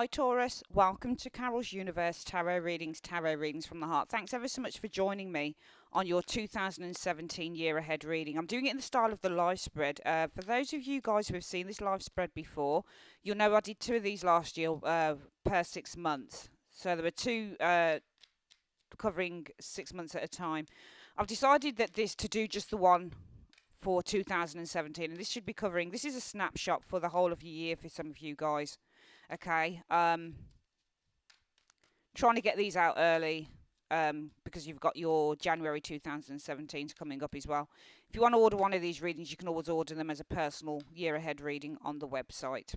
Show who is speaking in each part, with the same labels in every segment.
Speaker 1: Hi Taurus, welcome to Carol's Universe Tarot Readings from the Heart. Thanks ever so much for joining me on your 2017 year ahead reading. I'm doing it in the style of the live spread. For those of you guys who have seen this live spread before, you'll know I did two of these last year per 6 months. So there were two covering 6 months at a time. I've decided that to do just the one for 2017, and this should be covering, this is a snapshot for the whole of the year for some of you guys. Okay, trying to get these out early because you've got your January 2017 coming up as well. If you want to order one of these readings, you can always order them as a personal year ahead reading on the website.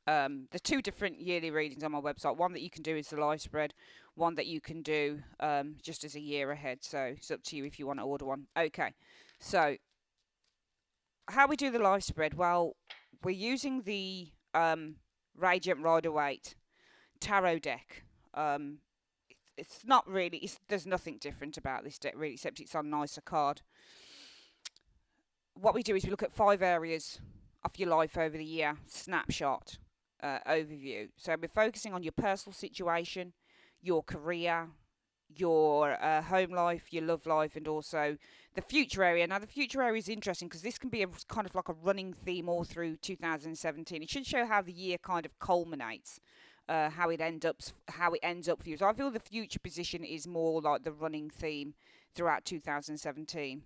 Speaker 1: There's two different yearly readings on my website. One that you can do is the live spread, one that you can do just as a year ahead. So it's up to you if you want to order one. Okay, so how we do the live spread? Well, we're using the Radiant Rider-Waite tarot deck. It's not really, there's nothing different about this deck really, except it's on nicer card. What we do is we look at 5 areas of your life over the year, snapshot, overview. So we're focusing on your personal situation, your career, your home life, your love life, and also the future area. Now the future area is interesting because this can be a kind of like a running theme all through 2017. It should show how the year kind of culminates, how it ends up for you. So I feel the future position is more like the running theme throughout 2017.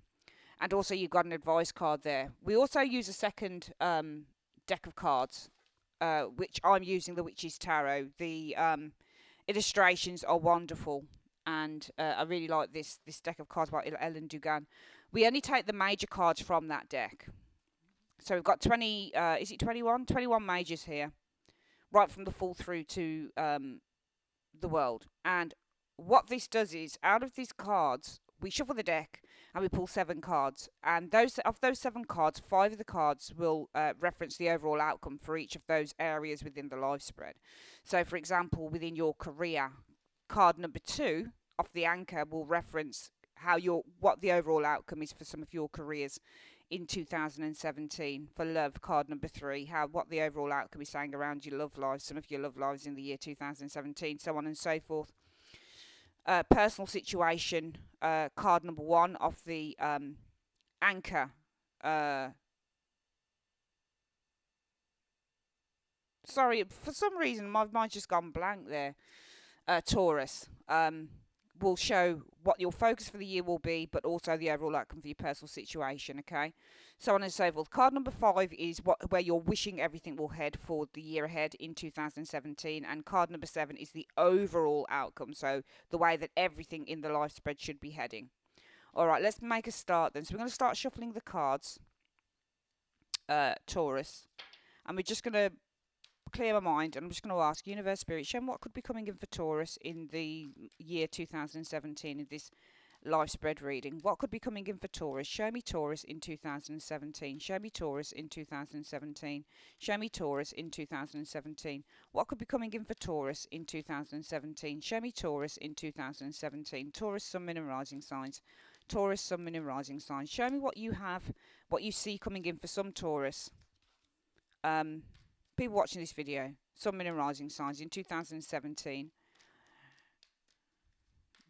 Speaker 1: And also you've got an advice card there. We also use a second deck of cards, which I'm using the Witch's Tarot. The illustrations are wonderful. And I really like this deck of cards by Ellen Dugan. We only take the major cards from that deck. So we've got 20, is it 21? 21 majors here. Right from the full through to the world. And what this does is, out of these cards, we shuffle the deck and we pull 7 cards. And of those 7 cards, 5 of the cards will reference the overall outcome for each of those areas within the live spread. So for example, within your career, card number 2 of the anchor will reference what the overall outcome is for some of your careers in 2017. For love, card number 3, what the overall outcome is saying around your love lives, some of your love lives in the year 2017, so on and so forth. Personal situation, card number 1 of the anchor. Sorry, for some reason my mind's just gone blank there. Taurus will show what your focus for the year will be, but also the overall outcome for your personal situation, okay? So on and so forth. Card number 5 is where you're wishing everything will head for the year ahead in 2017, and card number 7 is the overall outcome, so the way that everything in the life spread should be heading. Alright, let's make a start then. So we're going to start shuffling the cards, Taurus, and we're just going to clear my mind, and I'm just going to ask Universe Spirit, show me what could be coming in for Taurus in the year 2017 in this live spread reading. What could be coming in for Taurus? Show me Taurus in 2017. Show me Taurus in 2017. Show me Taurus in 2017. What could be coming in for Taurus in 2017? Show me Taurus in 2017. Taurus, Sun, Moon and Rising signs. Taurus, Sun, Moon and Rising signs. Show me what you have, what you see coming in for some Taurus. People watching this video, Sun, Moon and Rising signs in 2017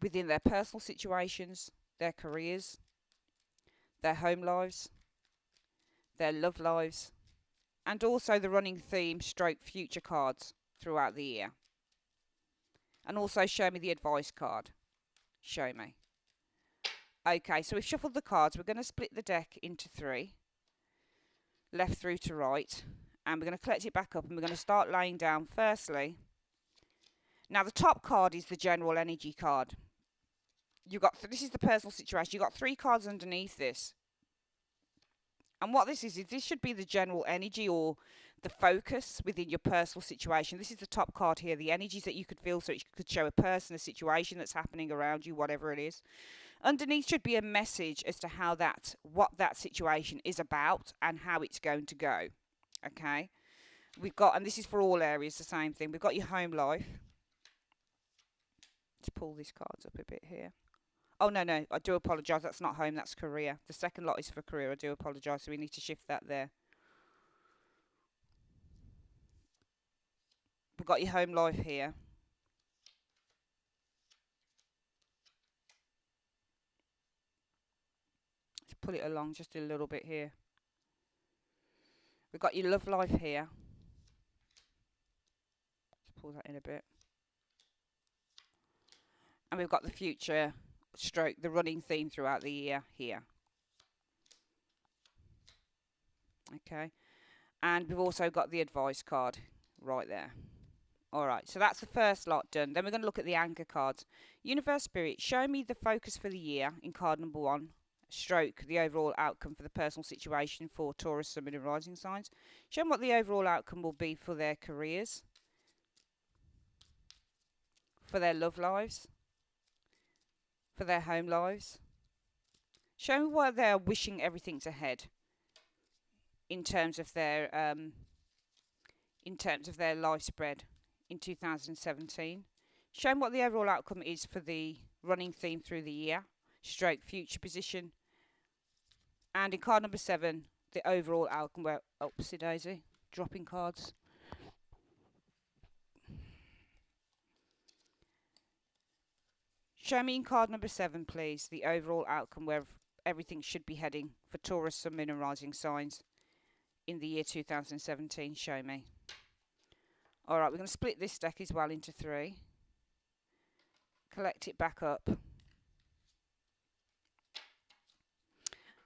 Speaker 1: within their personal situations, their careers, their home lives, their love lives, and also the running theme stroke future cards throughout the year. And also show me the advice card. Show me. Okay, so we've shuffled the cards. We're going to split the deck into 3, left through to right. And we're going to collect it back up, and we're going to start laying down firstly. Now the top card is the general energy card. This is the personal situation. You've got 3 cards underneath this. And what this is this should be the general energy or the focus within your personal situation. This is the top card here, the energies that you could feel, so it could show a person, a situation that's happening around you, whatever it is. Underneath should be a message as to what that situation is about and how it's going to go. Okay, and this is for all areas, the same thing. We've got your home life. Let's pull these cards up a bit here. Oh, no, I do apologise. That's not home, that's career. The second lot is for career. I do apologise, so we need to shift that there. got your home life here. Let's pull it along just a little bit here. We've got your love life here. Let's pull that in a bit. And we've got the future stroke, the running theme throughout the year here. Okay. And we've also got the advice card right there. Alright, so that's the first lot done. Then we're going to look at the anchor cards. Universe Spirit, show me the focus for the year in card number 1. Stroke, the overall outcome for the personal situation for Taurus, Sun, Moon and Rising signs. Show them what the overall outcome will be for their careers, for their love lives, for their home lives. Show me why they're wishing everything's ahead in terms of their life spread in 2017. Show me what the overall outcome is for the running theme through the year, stroke future position. And in card number 7, the overall outcome. Where, oopsie daisy, dropping cards. Show me in card number 7, please, the overall outcome where everything should be heading for Taurus, Sun, Moon and Rising signs in the year 2017. Show me. Alright, we're going to split this deck as well into 3. Collect it back up.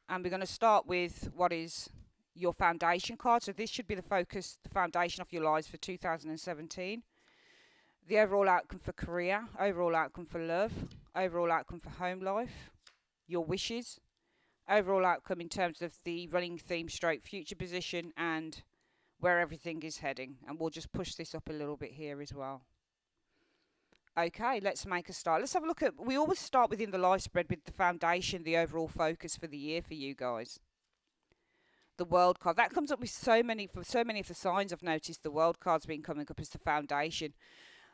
Speaker 1: And we're going to start with what is your foundation card. So this should be the focus, the foundation of your lives for 2017. The overall outcome for career, overall outcome for love, overall outcome for home life, your wishes, overall outcome in terms of the running theme stroke future position and where everything is heading. And we'll just push this up a little bit here as well. Okay, let's make a start. Let's have a look at, we always start within the life spread with the foundation, the overall focus for the year for you guys. The world card, that comes up with for so many of the signs. I've noticed the world card's been coming up as the foundation.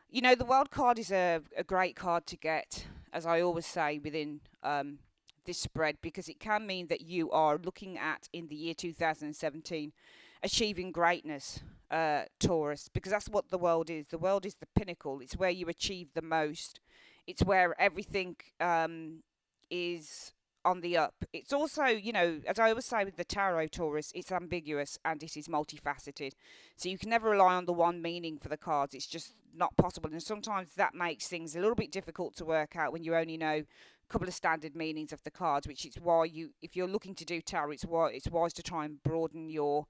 Speaker 1: You know, the world card is a great card to get, as I always say, within this spread, because it can mean that you are looking at, in the year 2017, achieving greatness, Taurus, because that's what the world is. The world is the pinnacle. It's where you achieve the most. It's where everything is on the up. It's also, you know, as I always say with the tarot, Taurus, it's ambiguous and it is multifaceted. So you can never rely on the one meaning for the cards. It's just not possible. And sometimes that makes things a little bit difficult to work out when you only know a couple of standard meanings of the cards, which is why you, if you're looking to do tarot, it's wise to try and broaden your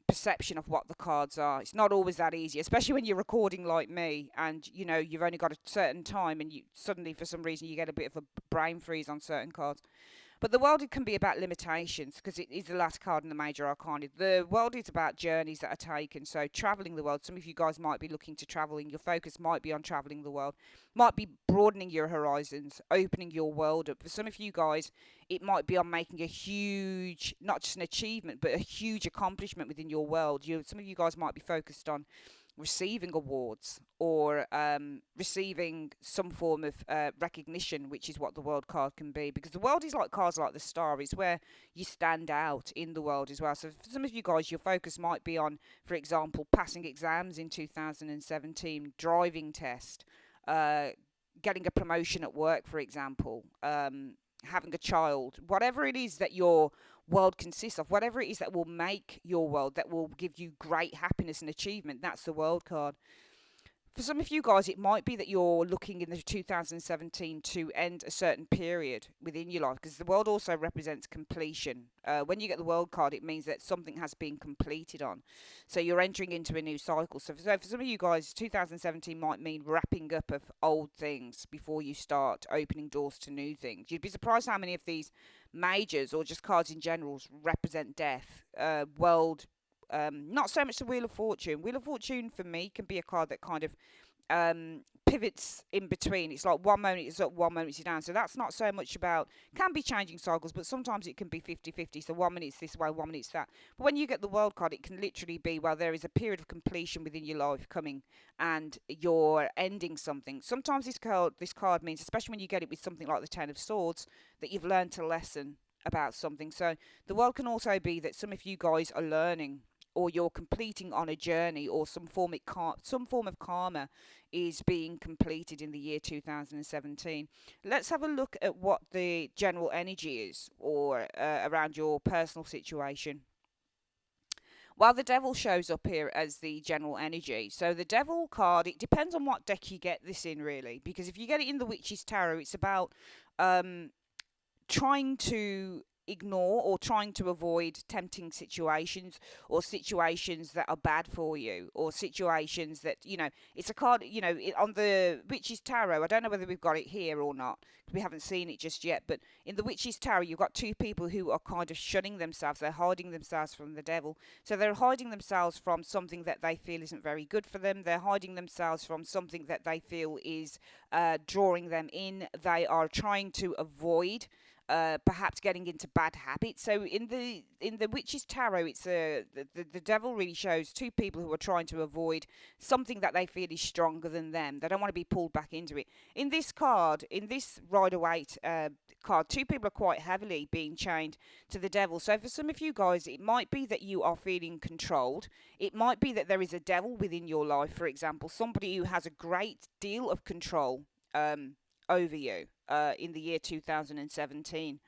Speaker 1: perception of what the cards are. It's not always that easy, especially when you're recording like me and you know you've only got a certain time and you suddenly for some reason you get a bit of a brain freeze on certain cards. But the world, it can be about limitations because it is the last card in the major arcana. The world is about journeys that are taken. So traveling the world, some of you guys might be looking to travel, and your focus might be on traveling the world, might be broadening your horizons, opening your world up. For some of you guys, it might be on making a huge, not just an achievement, but a huge accomplishment within your world. Some of you guys might be focused on receiving awards or receiving some form of recognition, which is what the world card can be, because the world is like cards like the star. It's where you stand out in the world as well. So for some of you guys, your focus might be on, for example, passing exams in 2017, driving test, getting a promotion at work, for example, having a child, whatever it is that your world consists of, whatever it is that will make your world, that will give you great happiness and achievement, that's the world card. For some of you guys, it might be that you're looking in the 2017 to end a certain period within your life, because the world also represents completion. When you get the world card, it means that something has been completed on. So you're entering into a new cycle. So for some of you guys, 2017 might mean wrapping up of old things before you start opening doors to new things. You'd be surprised how many of these majors or just cards in general represent death, world. Not so much the Wheel of Fortune. Wheel of Fortune for me can be a card that kind of pivots in between. It's like one moment it's up, one moment it's down. So that's not so much about, can be changing cycles, but sometimes it can be 50-50. So 1 minute it's this way, 1 minute it's that. But when you get the world card, it can literally be, well, there is a period of completion within your life coming and you're ending something. Sometimes this card means, especially when you get it with something like the Ten of Swords, that you've learned a lesson about something. So the world can also be that some of you guys are learning or you're completing on a journey, or some form of karma is being completed in the year 2017. Let's have a look at what the general energy is, or around your personal situation. While the devil shows up here as the general energy. So the devil card, it depends on what deck you get this in, really. Because if you get it in the Witch's Tarot, it's about um, trying to ignore or trying to avoid tempting situations, or situations that are bad for you, or situations that, it's a card, on the Witch's Tarot. I don't know whether we've got it here or not, because we haven't seen it just yet, but in the Witch's Tarot you've got two people who are kind of shunning themselves. They're hiding themselves from the devil. So they're hiding themselves from something that they feel isn't very good for them. They're hiding themselves from something that they feel is drawing them in. They are trying to avoid perhaps getting into bad habits. So in the Witch's Tarot, it's the devil really shows two people who are trying to avoid something that they feel is stronger than them. They don't want to be pulled back into it. In this card, in this Rider-Waite card, two people are quite heavily being chained to the devil. So for some of you guys, it might be that you are feeling controlled. It might be that there is a devil within your life, for example, somebody who has a great deal of control over you in the year 2017.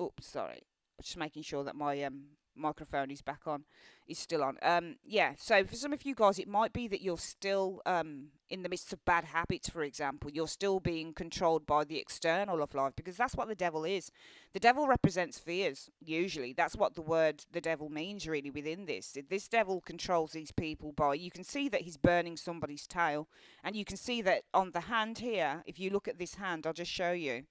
Speaker 1: Oops, sorry. Just making sure that my microphone is back on, is still on. Yeah, so for some of you guys, it might be that you're still in the midst of bad habits, for example. You're still being controlled by the external of life, because that's what the devil is. The devil represents fears, usually. That's what the word the devil means, really, within this. This devil controls these people by, you can see that he's burning somebody's tail, and you can see that on the hand here, if you look at this hand, I'll just show you.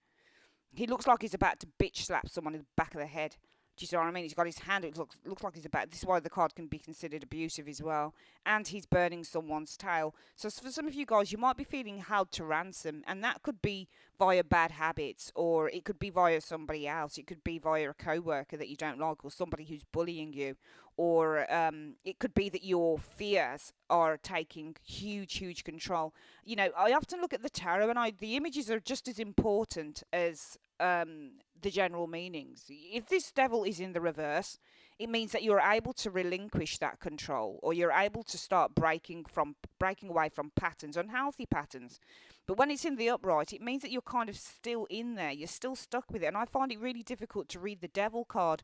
Speaker 1: He looks like he's about to bitch slap someone in the back of the head. Do you see what I mean? He's got his hand, it looks like he's about, this is why the card can be considered abusive as well. And he's burning someone's tail. So for some of you guys, you might be feeling held to ransom, and that could be via bad habits, or it could be via somebody else. It could be via a co-worker that you don't like, or somebody who's bullying you, or it could be that your fears are taking huge control. I often look at the tarot, and the images are just as important as the general meanings. If this devil is in the reverse, it means that you're able to relinquish that control, or you're able to start breaking away from patterns, unhealthy patterns. But when it's in the upright, it means that you're kind of still in there. You're still stuck with it. And I find it really difficult to read the devil card,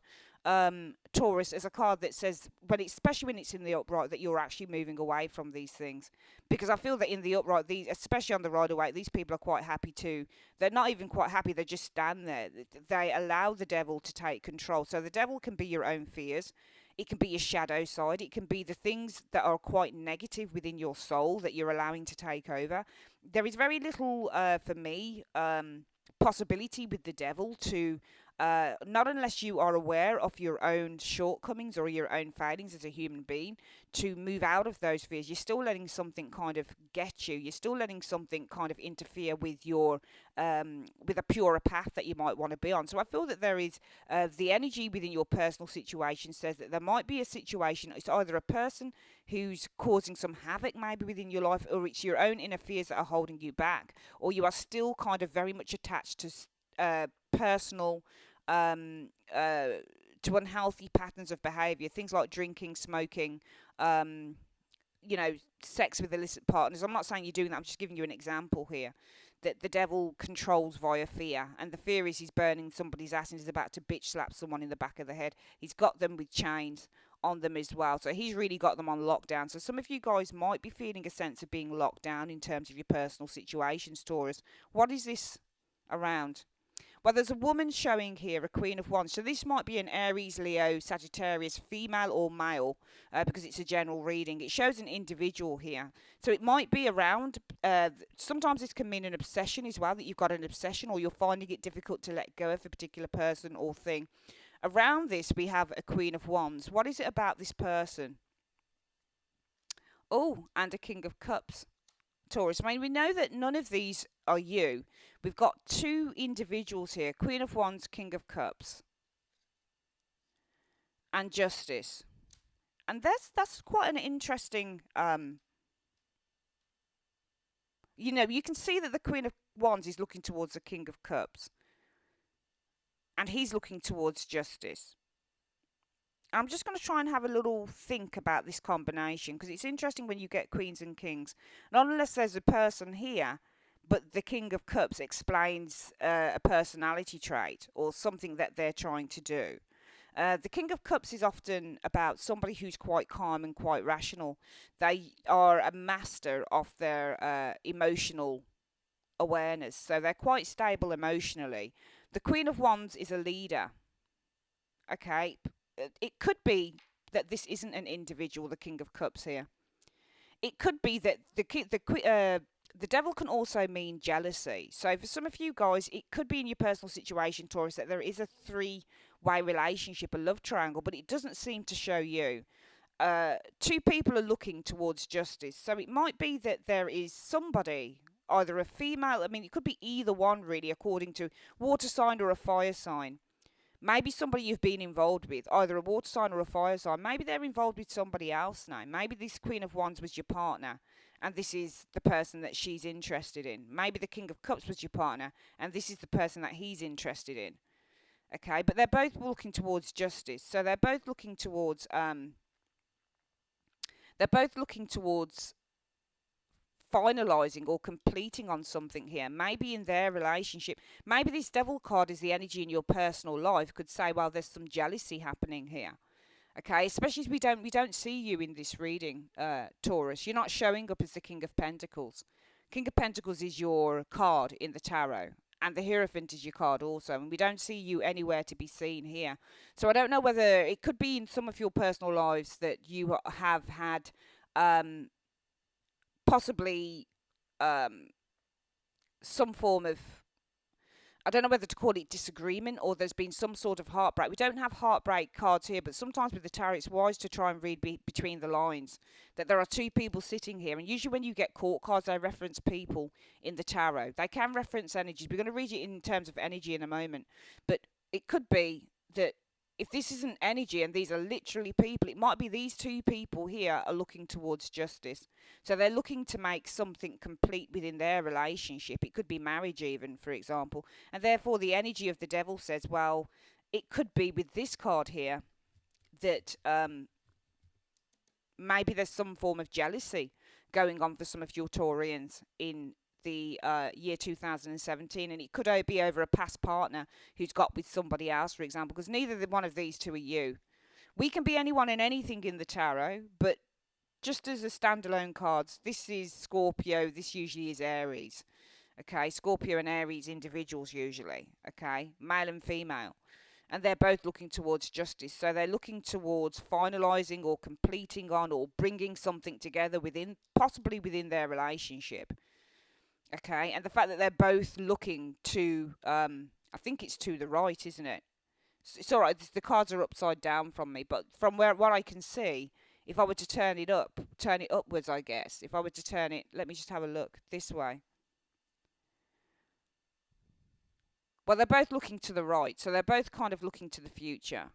Speaker 1: Taurus, as a card that says, especially when it's in the upright, that you're actually moving away from these things. Because I feel that in the upright, especially on the Rider-Waite, these people are quite happy too. They're not even quite happy, they just stand there. They allow the devil to take control. So the devil can be your own fears. It can be your shadow side. It can be the things that are quite negative within your soul that you're allowing to take over. There is very little, for me, possibility with the devil to, not unless you are aware of your own shortcomings or your own failings as a human being, to move out of those fears. You're still letting something kind of get you. You're still letting something kind of interfere with your, with a purer path that you might want to be on. So I feel that there is, the energy within your personal situation says that there might be a situation. It's either a person who's causing some havoc maybe within your life, or it's your own inner fears that are holding you back, or you are still kind of very much attached to personal, to unhealthy patterns of behaviour, things like drinking, smoking, sex with illicit partners. I'm not saying you're doing that, I'm just giving you an example here. That the devil controls via fear, and the fear is he's burning somebody's ass and he's about to bitch slap someone in the back of the head. He's got them with chains on them as well, so he's really got them on lockdown. So some of you guys might be feeling a sense of being locked down in terms of your personal situations, Taurus. What is this around? Well, there's a woman showing here, a Queen of Wands. So this might be an Aries, Leo, Sagittarius, female or male, because it's a general reading. It shows an individual here. So it might be around, sometimes this can mean an obsession as well, that you've got an obsession, or you're finding it difficult to let go of a particular person or thing. Around this, we have a Queen of Wands. What is it about this person? Oh, and a King of Cups. Taurus. I mean, we know that none of these are you. We've got two individuals here, Queen of Wands, King of Cups, and Justice. And that's quite an interesting, you can see that the Queen of Wands is looking towards the King of Cups, and he's looking towards Justice. I'm just going to try and have a little think about this combination because it's interesting when you get queens and kings. Not unless there's a person here, but the King of Cups explains a personality trait or something that they're trying to do. The King of Cups is often about somebody who's quite calm and quite rational. They are a master of their emotional awareness, so they're quite stable emotionally. The Queen of Wands is a leader. Okay, it could be that this isn't an individual, the King of Cups here. It could be that the devil can also mean jealousy. So for some of you guys, it could be in your personal situation, Taurus, that there is a three-way relationship, a love triangle, but it doesn't seem to show you. Two people are looking towards justice. So it might be that there is somebody, either a female, I mean, it could be either one really, according to water sign or a fire sign. Maybe somebody you've been involved with, either a water sign or a fire sign. Maybe they're involved with somebody else now. Maybe this Queen of Wands was your partner, and this is the person that she's interested in. Maybe the King of Cups was your partner, and this is the person that he's interested in. Okay, but they're both looking towards justice. So they're both looking towards finalizing or completing on something here. Maybe in their relationship, maybe this devil card is the energy in your personal life. Could say, well, there's some jealousy happening here. Okay, especially as we don't see you in this reading, Taurus. You're not showing up as the King of Pentacles. King of Pentacles is your card in the tarot, and the Hierophant is your card also, and we don't see you anywhere to be seen here. So I don't know whether it could be in some of your personal lives that you have had um, possibly um, some form of, I don't know whether to call it disagreement or there's been some sort of heartbreak. We don't have heartbreak cards here, but sometimes with the tarot, it's wise to try and read between the lines that there are two people sitting here. And usually when you get court cards, they reference people in the tarot. They can reference energies. We're going to read it in terms of energy in a moment. But it could be that if this isn't energy and these are literally people, it might be these two people here are looking towards justice. So they're looking to make something complete within their relationship. It could be marriage, even, for example. And therefore, the energy of the devil says, well, it could be with this card here that maybe there's some form of jealousy going on for some of your Taurians in the year 2017, and it could be over a past partner who's got with somebody else, for example, because neither one of these two are you. We can be anyone and anything in the tarot, but just as a standalone cards, this is Scorpio, this usually is Aries. Okay, Scorpio and Aries individuals usually, okay, male and female. And they're both looking towards justice. So they're looking towards finalizing or completing on or bringing something together within, possibly within their relationship. Okay, and the fact that they're both looking to, I think it's to the right, isn't it? It's all right. The cards are upside down from me, but from what I can see, if I were to turn it upwards, I guess. If I were to turn it, let me just have a look this way. Well, they're both looking to the right, so they're both kind of looking to the future.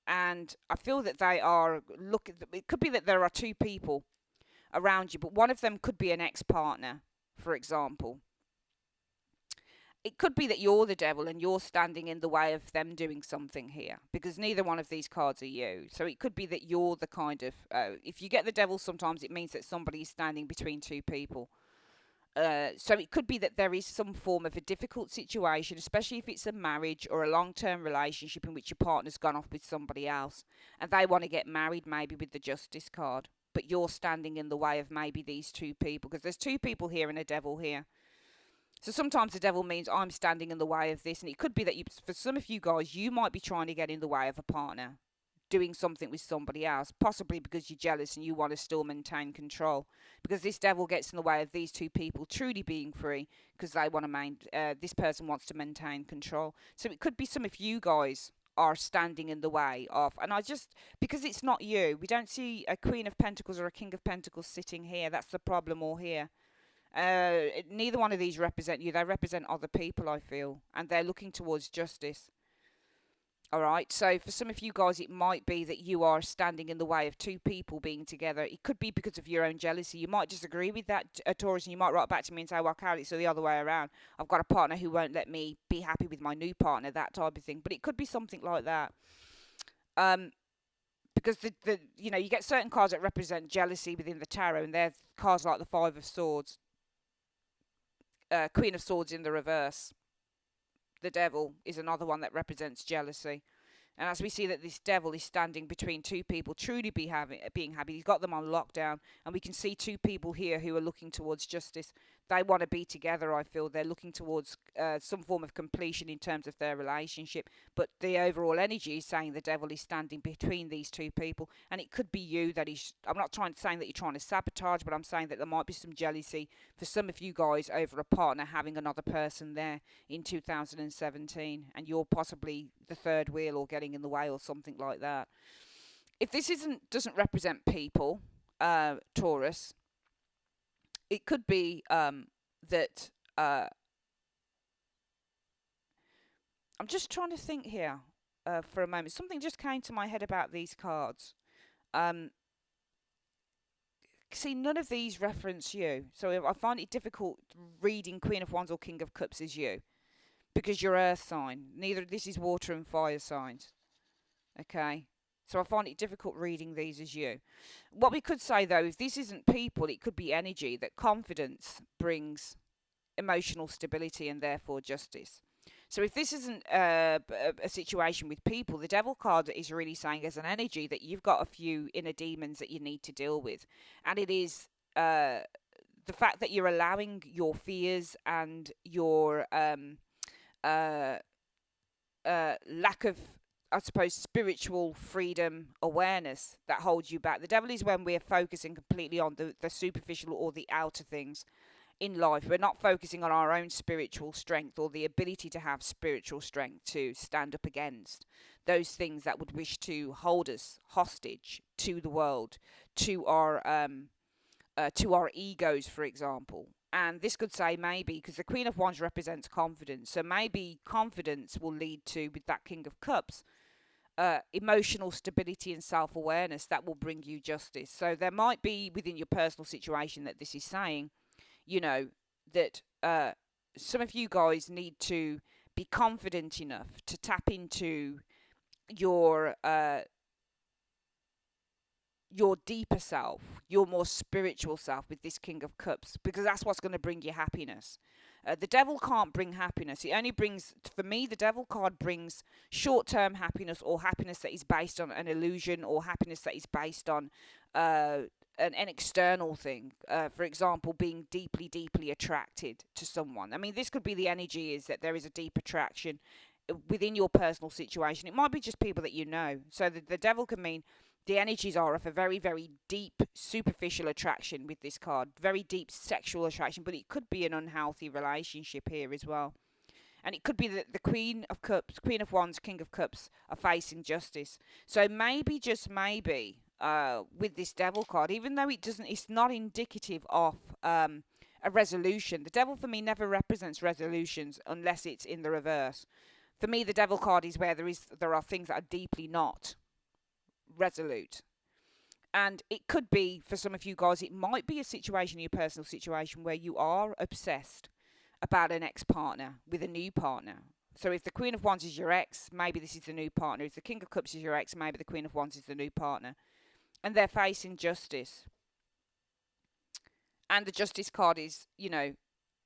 Speaker 1: And I feel that they are looking. It could be that there are two people around you, but one of them could be an ex-partner, for example. It could be that you're the devil and you're standing in the way of them doing something here, because neither one of these cards are you. So it could be that you're the kind of, if you get the devil, sometimes it means that somebody is standing between two people. So it could be that there is some form of a difficult situation, especially if it's a marriage or a long-term relationship in which your partner's gone off with somebody else and they want to get married, maybe with the Justice card, but you're standing in the way of maybe these two people, because there's two people here and a devil here. So sometimes the devil means I'm standing in the way of this, and it could be that for some of you guys, you might be trying to get in the way of a partner doing something with somebody else, possibly because you're jealous and you want to still maintain control, because this devil gets in the way of these two people truly being free, because they want to this person wants to maintain control. So it could be some of you guys are standing in the way of, and because it's not you, we don't see a Queen of Pentacles or a King of Pentacles sitting here. That's the problem, or here. Neither one of these represent you. They represent other people, I feel, and they're looking towards justice. All right, so for some of you guys, it might be that you are standing in the way of two people being together. It could be because of your own jealousy. You might disagree with that, Taurus, and you might write back to me and say, well, Carol, it's the other way around. I've got a partner who won't let me be happy with my new partner, that type of thing. But it could be something like that. because the you get certain cards that represent jealousy within the tarot, and they're cards like the Five of Swords, Queen of Swords in the reverse. The Devil is another one that represents jealousy. And as we see that this devil is standing between two people truly being happy, he's got them on lockdown. And we can see two people here who are looking towards justice. They want to be together, I feel. They're looking towards some form of completion in terms of their relationship. But the overall energy is saying the devil is standing between these two people. And it could be you that is, I'm not saying that you're trying to sabotage, but I'm saying that there might be some jealousy for some of you guys over a partner having another person there in 2017. And you're possibly the third wheel or getting in the way or something like that. If this doesn't represent people, Taurus, it could be that I'm just trying to think here for a moment. Something just came to my head about these cards. See, none of these reference you, so I find it difficult reading Queen of Wands or King of Cups as you, because you're Earth sign. Neither this is water and fire signs. Okay, so I find it difficult reading these as you. What we could say, though, if this isn't people, it could be energy, that confidence brings emotional stability and therefore justice. So if this isn't a situation with people, the Devil card is really saying as an energy that you've got a few inner demons that you need to deal with. And it is the fact that you're allowing your fears and your lack of, I suppose, spiritual freedom awareness that holds you back. The devil is when we're focusing completely on the superficial or the outer things in life. We're not focusing on our own spiritual strength or the ability to have spiritual strength to stand up against those things that would wish to hold us hostage to the world, to our egos, for example. And this could say maybe, because the Queen of Wands represents confidence, so maybe confidence will lead to, with that King of Cups, emotional stability and self-awareness that will bring you justice. So there might be within your personal situation that this is saying, that some of you guys need to be confident enough to tap into your deeper self, your more spiritual self with this King of Cups, because that's what's going to bring you happiness. The devil can't bring happiness. It only brings, for me, the devil card brings short-term happiness, or happiness that is based on an illusion, or happiness that is based on an external thing. For example, being deeply, deeply attracted to someone. I mean, this could be the energy, is that there is a deep attraction within your personal situation. It might be just people that you know. So the devil can mean the energies are of a very, very deep, superficial attraction with this card. Very deep sexual attraction, but it could be an unhealthy relationship here as well. And it could be that the Queen of Cups, Queen of Wands, King of Cups are facing justice. So maybe, just maybe, with this devil card, even though it's not indicative of a resolution. The devil for me never represents resolutions unless it's in the reverse. For me, the devil card is where there are things that are deeply not resolute. And it could be, for some of you guys, it might be a situation, your personal situation, where you are obsessed about an ex-partner with a new partner. So if the Queen of Wands is your ex, maybe this is the new partner. If the King of Cups is your ex, maybe the Queen of Wands is the new partner. And they're facing justice. And the justice card is,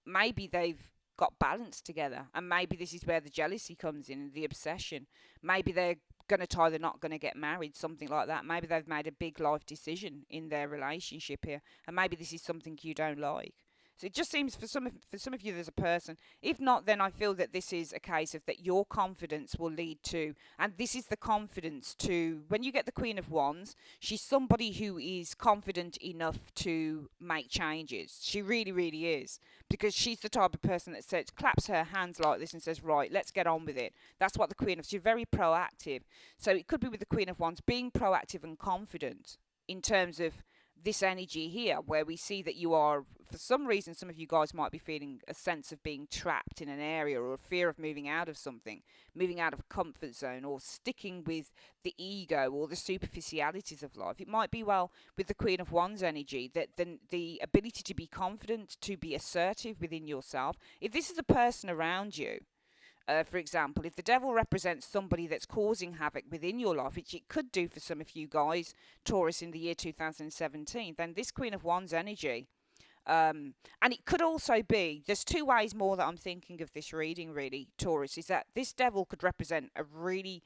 Speaker 1: maybe they've got balance together. And maybe this is where the jealousy comes in, the obsession. Maybe they're going to tie, they're not going to get married, something like that. Maybe they've made a big life decision in their relationship here. And maybe this is something you don't like. So it just seems for some of you there's a person. If not, then I feel that this is a case of that your confidence will lead to, and this is the confidence to, when you get the Queen of Wands, she's somebody who is confident enough to make changes. She really, really is. Because she's the type of person that says, claps her hands like this and says, right, let's get on with it. That's what the Queen of, she's very proactive. So it could be with the Queen of Wands being proactive and confident in terms of this energy here, where we see that you are, for some reason, some of you guys might be feeling a sense of being trapped in an area, or a fear of moving out of something, moving out of a comfort zone, or sticking with the ego or the superficialities of life. It might be, well, with the Queen of Wands energy, that the ability to be confident, to be assertive within yourself. If this is a person around you, For example, if the devil represents somebody that's causing havoc within your life, which it could do for some of you guys, Taurus, in the year 2017, then this Queen of Wands energy, and it could also be, there's two ways more that I'm thinking of this reading, really, Taurus, is that this devil could represent a really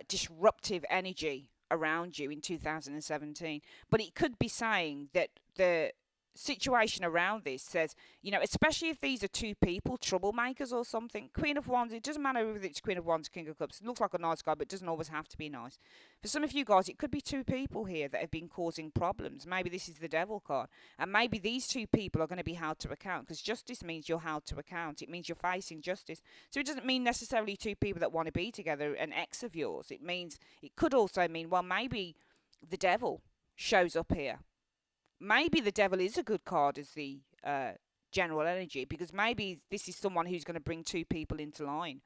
Speaker 1: disruptive energy around you in 2017. But it could be saying that the situation around this says, especially if these are two people, troublemakers or something. Queen of Wands, it doesn't matter if it's Queen of Wands, King of Cups. It looks like a nice guy, but it doesn't always have to be nice. For some of you guys, it could be two people here that have been causing problems. Maybe this is the devil card. And maybe these two people are going to be held to account, because justice means you're held to account. It means you're facing justice. So it doesn't mean necessarily two people that want to be together, an ex of yours. It could also mean, well, maybe the devil shows up here. Maybe the devil is a good card as the general energy, because maybe this is someone who's going to bring two people into line.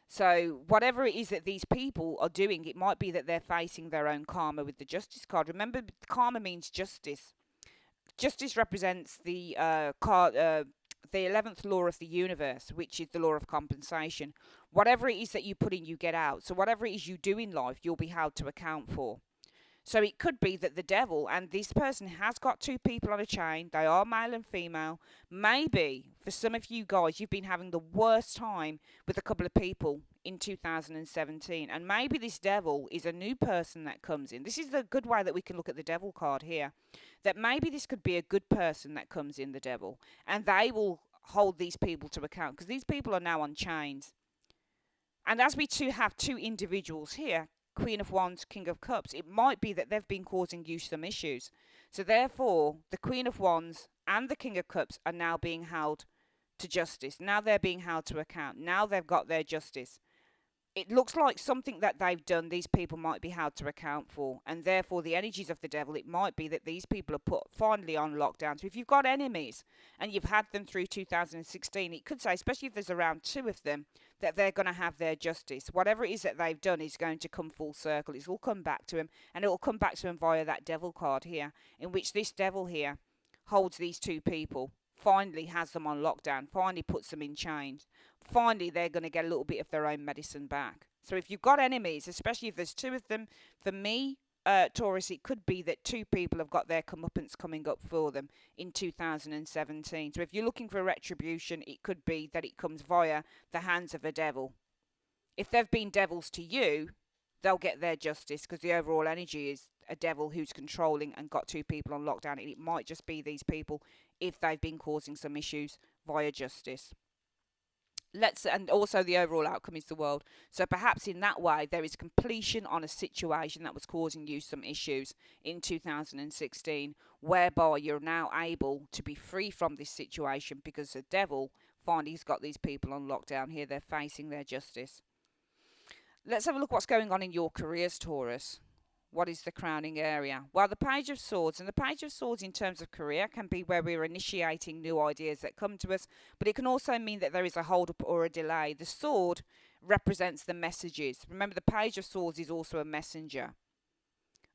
Speaker 1: So whatever it is that these people are doing, it might be that they're facing their own karma with the justice card. Remember, karma means justice. Justice represents the 11th law of the universe, which is the law of compensation. Whatever it is that you put in, you get out. So whatever it is you do in life, you'll be held to account for. So it could be that the devil, and this person has got two people on a chain, they are male and female. Maybe for some of you guys, you've been having the worst time with a couple of people in 2017. And maybe this devil is a new person that comes in. This is the good way that we can look at the devil card here. That maybe this could be a good person that comes in, the devil. And they will hold these people to account, because these people are now on chains. And as we have two individuals here, Queen of Wands, King of Cups, it might be that they've been causing you some issues. So therefore, the Queen of Wands and the King of Cups are now being held to justice. Now they're being held to account. Now they've got their justice. It looks like something that they've done, these people might be held to account for. And therefore, the energies of the devil, it might be that these people are put finally on lockdown. So if you've got enemies and you've had them through 2016, it could say, especially if there's around two of them, that they're going to have their justice. Whatever it is that they've done is going to come full circle. It will come back to them, and it will come back to them via that devil card here, in which this devil here holds these two people, finally has them on lockdown, finally puts them in chains. Finally, they're going to get a little bit of their own medicine back. So if you've got enemies, especially if there's two of them, for me, Taurus, it could be that two people have got their comeuppance coming up for them in 2017. So if you're looking for retribution, it could be that it comes via the hands of a devil. If they've been devils to you, they'll get their justice, because the overall energy is a devil who's controlling and got two people on lockdown. And it might just be these people if they've been causing some issues via justice. And also the overall outcome is the world. So perhaps in that way there is completion on a situation that was causing you some issues in 2016, whereby you're now able to be free from this situation, because the devil finally has got these people on lockdown here. They're facing their justice. Let's have a look what's going on in your careers, Taurus. What is the crowning area? Well, the Page of Swords. And the Page of Swords in terms of career can be where we're initiating new ideas that come to us, but it can also mean that there is a hold-up or a delay. The sword represents the messages. Remember, the Page of Swords is also a messenger.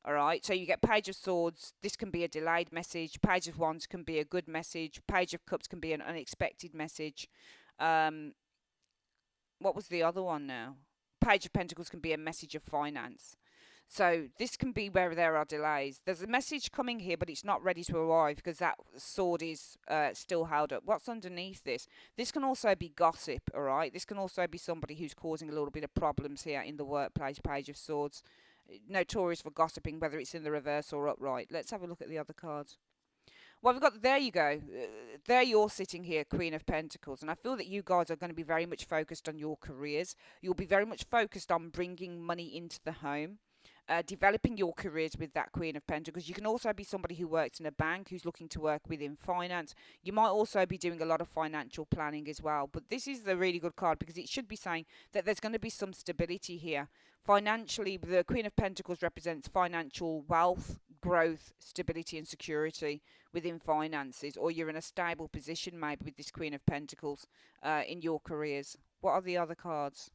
Speaker 1: All right, so you get Page of Swords. This can be a delayed message. Page of Wands can be a good message. Page of Cups can be an unexpected message. What was the other one now? Page of Pentacles can be a message of finance. So this can be where there are delays. There's a message coming here, but it's not ready to arrive because that sword is still held up. What's underneath this? This can also be gossip, all right? This can also be somebody who's causing a little bit of problems here in the workplace, Page of Swords. Notorious for gossiping, whether it's in the reverse or upright. Let's have a look at the other cards. Well, we've got, there you go. There you're sitting here, Queen of Pentacles. And I feel that you guys are going to be very much focused on your careers. You'll be very much focused on bringing money into the home. Developing your careers with that Queen of Pentacles. You can also be somebody who works in a bank, who's looking to work within finance. You might also be doing a lot of financial planning as well. But this is the really good card, because it should be saying that there's going to be some stability here. Financially, the Queen of Pentacles represents financial wealth, growth, stability and security within finances. Or you're in a stable position maybe with this Queen of Pentacles in your careers. What are the other cards?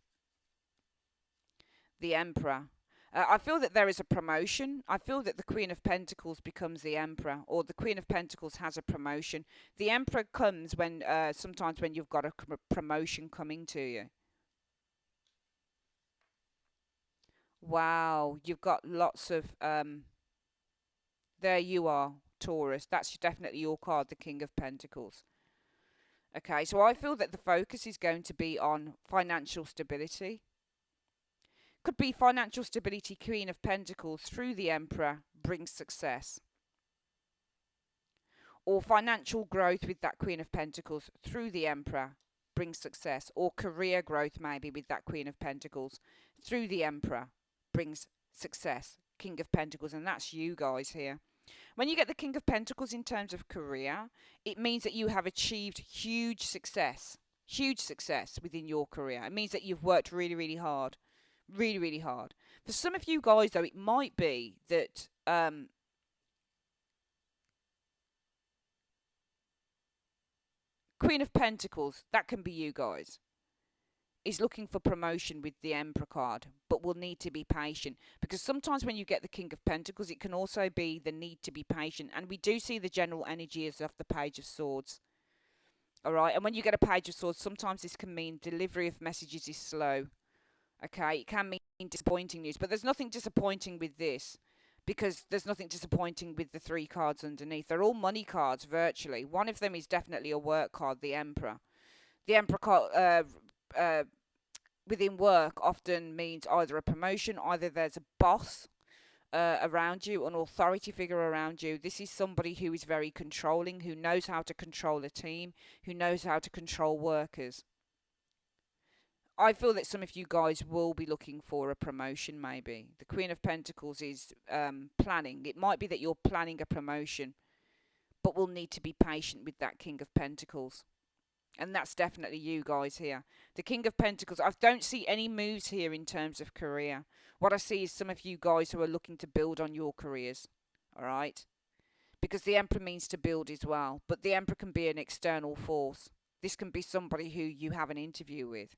Speaker 1: The Emperor. I feel that there is a promotion. I feel that the Queen of Pentacles becomes the Emperor, or the Queen of Pentacles has a promotion. The Emperor comes when sometimes when you've got a promotion coming to you. Wow, you've got lots of there you are, Taurus. That's definitely your card, the King of Pentacles. Okay, so I feel that the focus is going to be on financial stability. Could be financial stability, Queen of Pentacles through the Emperor brings success. Or financial growth with that Queen of Pentacles through the Emperor brings success. Or career growth maybe with that Queen of Pentacles through the Emperor brings success. King of Pentacles, and that's you guys here. When you get the King of Pentacles in terms of career, it means that you have achieved huge success within your career. It means that you've worked really, really hard. Really, really hard. For some of you guys, though, it might be that Queen of Pentacles, that can be you guys, is looking for promotion with the Emperor card, but will need to be patient. Because sometimes when you get the King of Pentacles, it can also be the need to be patient. And we do see the general energy as of the Page of Swords. Alright, and when you get a Page of Swords, sometimes this can mean delivery of messages is slow. Okay, it can mean disappointing news, but there's nothing disappointing with this, because there's nothing disappointing with the three cards underneath. They're all money cards, virtually. One of them is definitely a work card, the Emperor. The Emperor card, within work often means either a promotion, either there's a boss around you, an authority figure around you. This is somebody who is very controlling, who knows how to control a team, who knows how to control workers. I feel that some of you guys will be looking for a promotion, maybe. The Queen of Pentacles is planning. It might be that you're planning a promotion, but will need to be patient with that King of Pentacles. And that's definitely you guys here. The King of Pentacles, I don't see any moves here in terms of career. What I see is some of you guys who are looking to build on your careers. Alright? Because the Emperor means to build as well. But the Emperor can be an external force. This can be somebody who you have an interview with.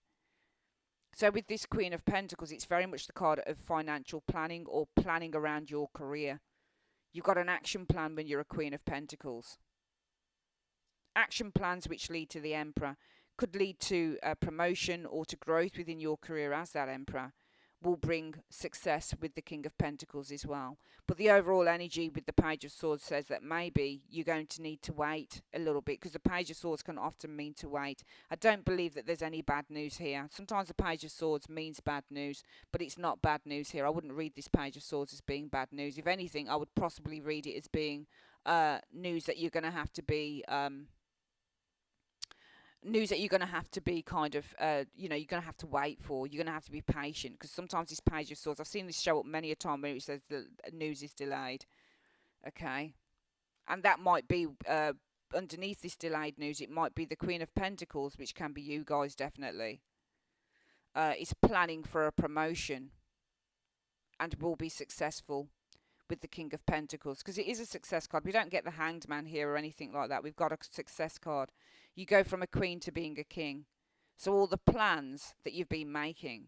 Speaker 1: So with this Queen of Pentacles, it's very much the card of financial planning or planning around your career. You've got an action plan when you're a Queen of Pentacles. Action plans which lead to the Emperor could lead to a promotion or to growth within your career as that Emperor. Will bring success with the King of Pentacles as well. But the overall energy with the Page of Swords says that maybe you're going to need to wait a little bit, because the Page of Swords can often mean to wait. I don't believe that there's any bad news here. Sometimes the Page of Swords means bad news, but it's not bad news here. I wouldn't read this Page of Swords as being bad news. If anything, I would possibly read it as being news that you're going to have to be kind of, you're going to have to wait for. You're going to have to be patient, because sometimes this Page of Swords, I've seen this show up many a time where it says the news is delayed. Okay. And that might be, underneath this delayed news, it might be the Queen of Pentacles, which can be you guys definitely. Is planning for a promotion and will be successful with the King of Pentacles, because it is a success card. We don't get the Hanged Man here or anything like that. We've got a success card. You go from a queen to being a king. So all the plans that you've been making,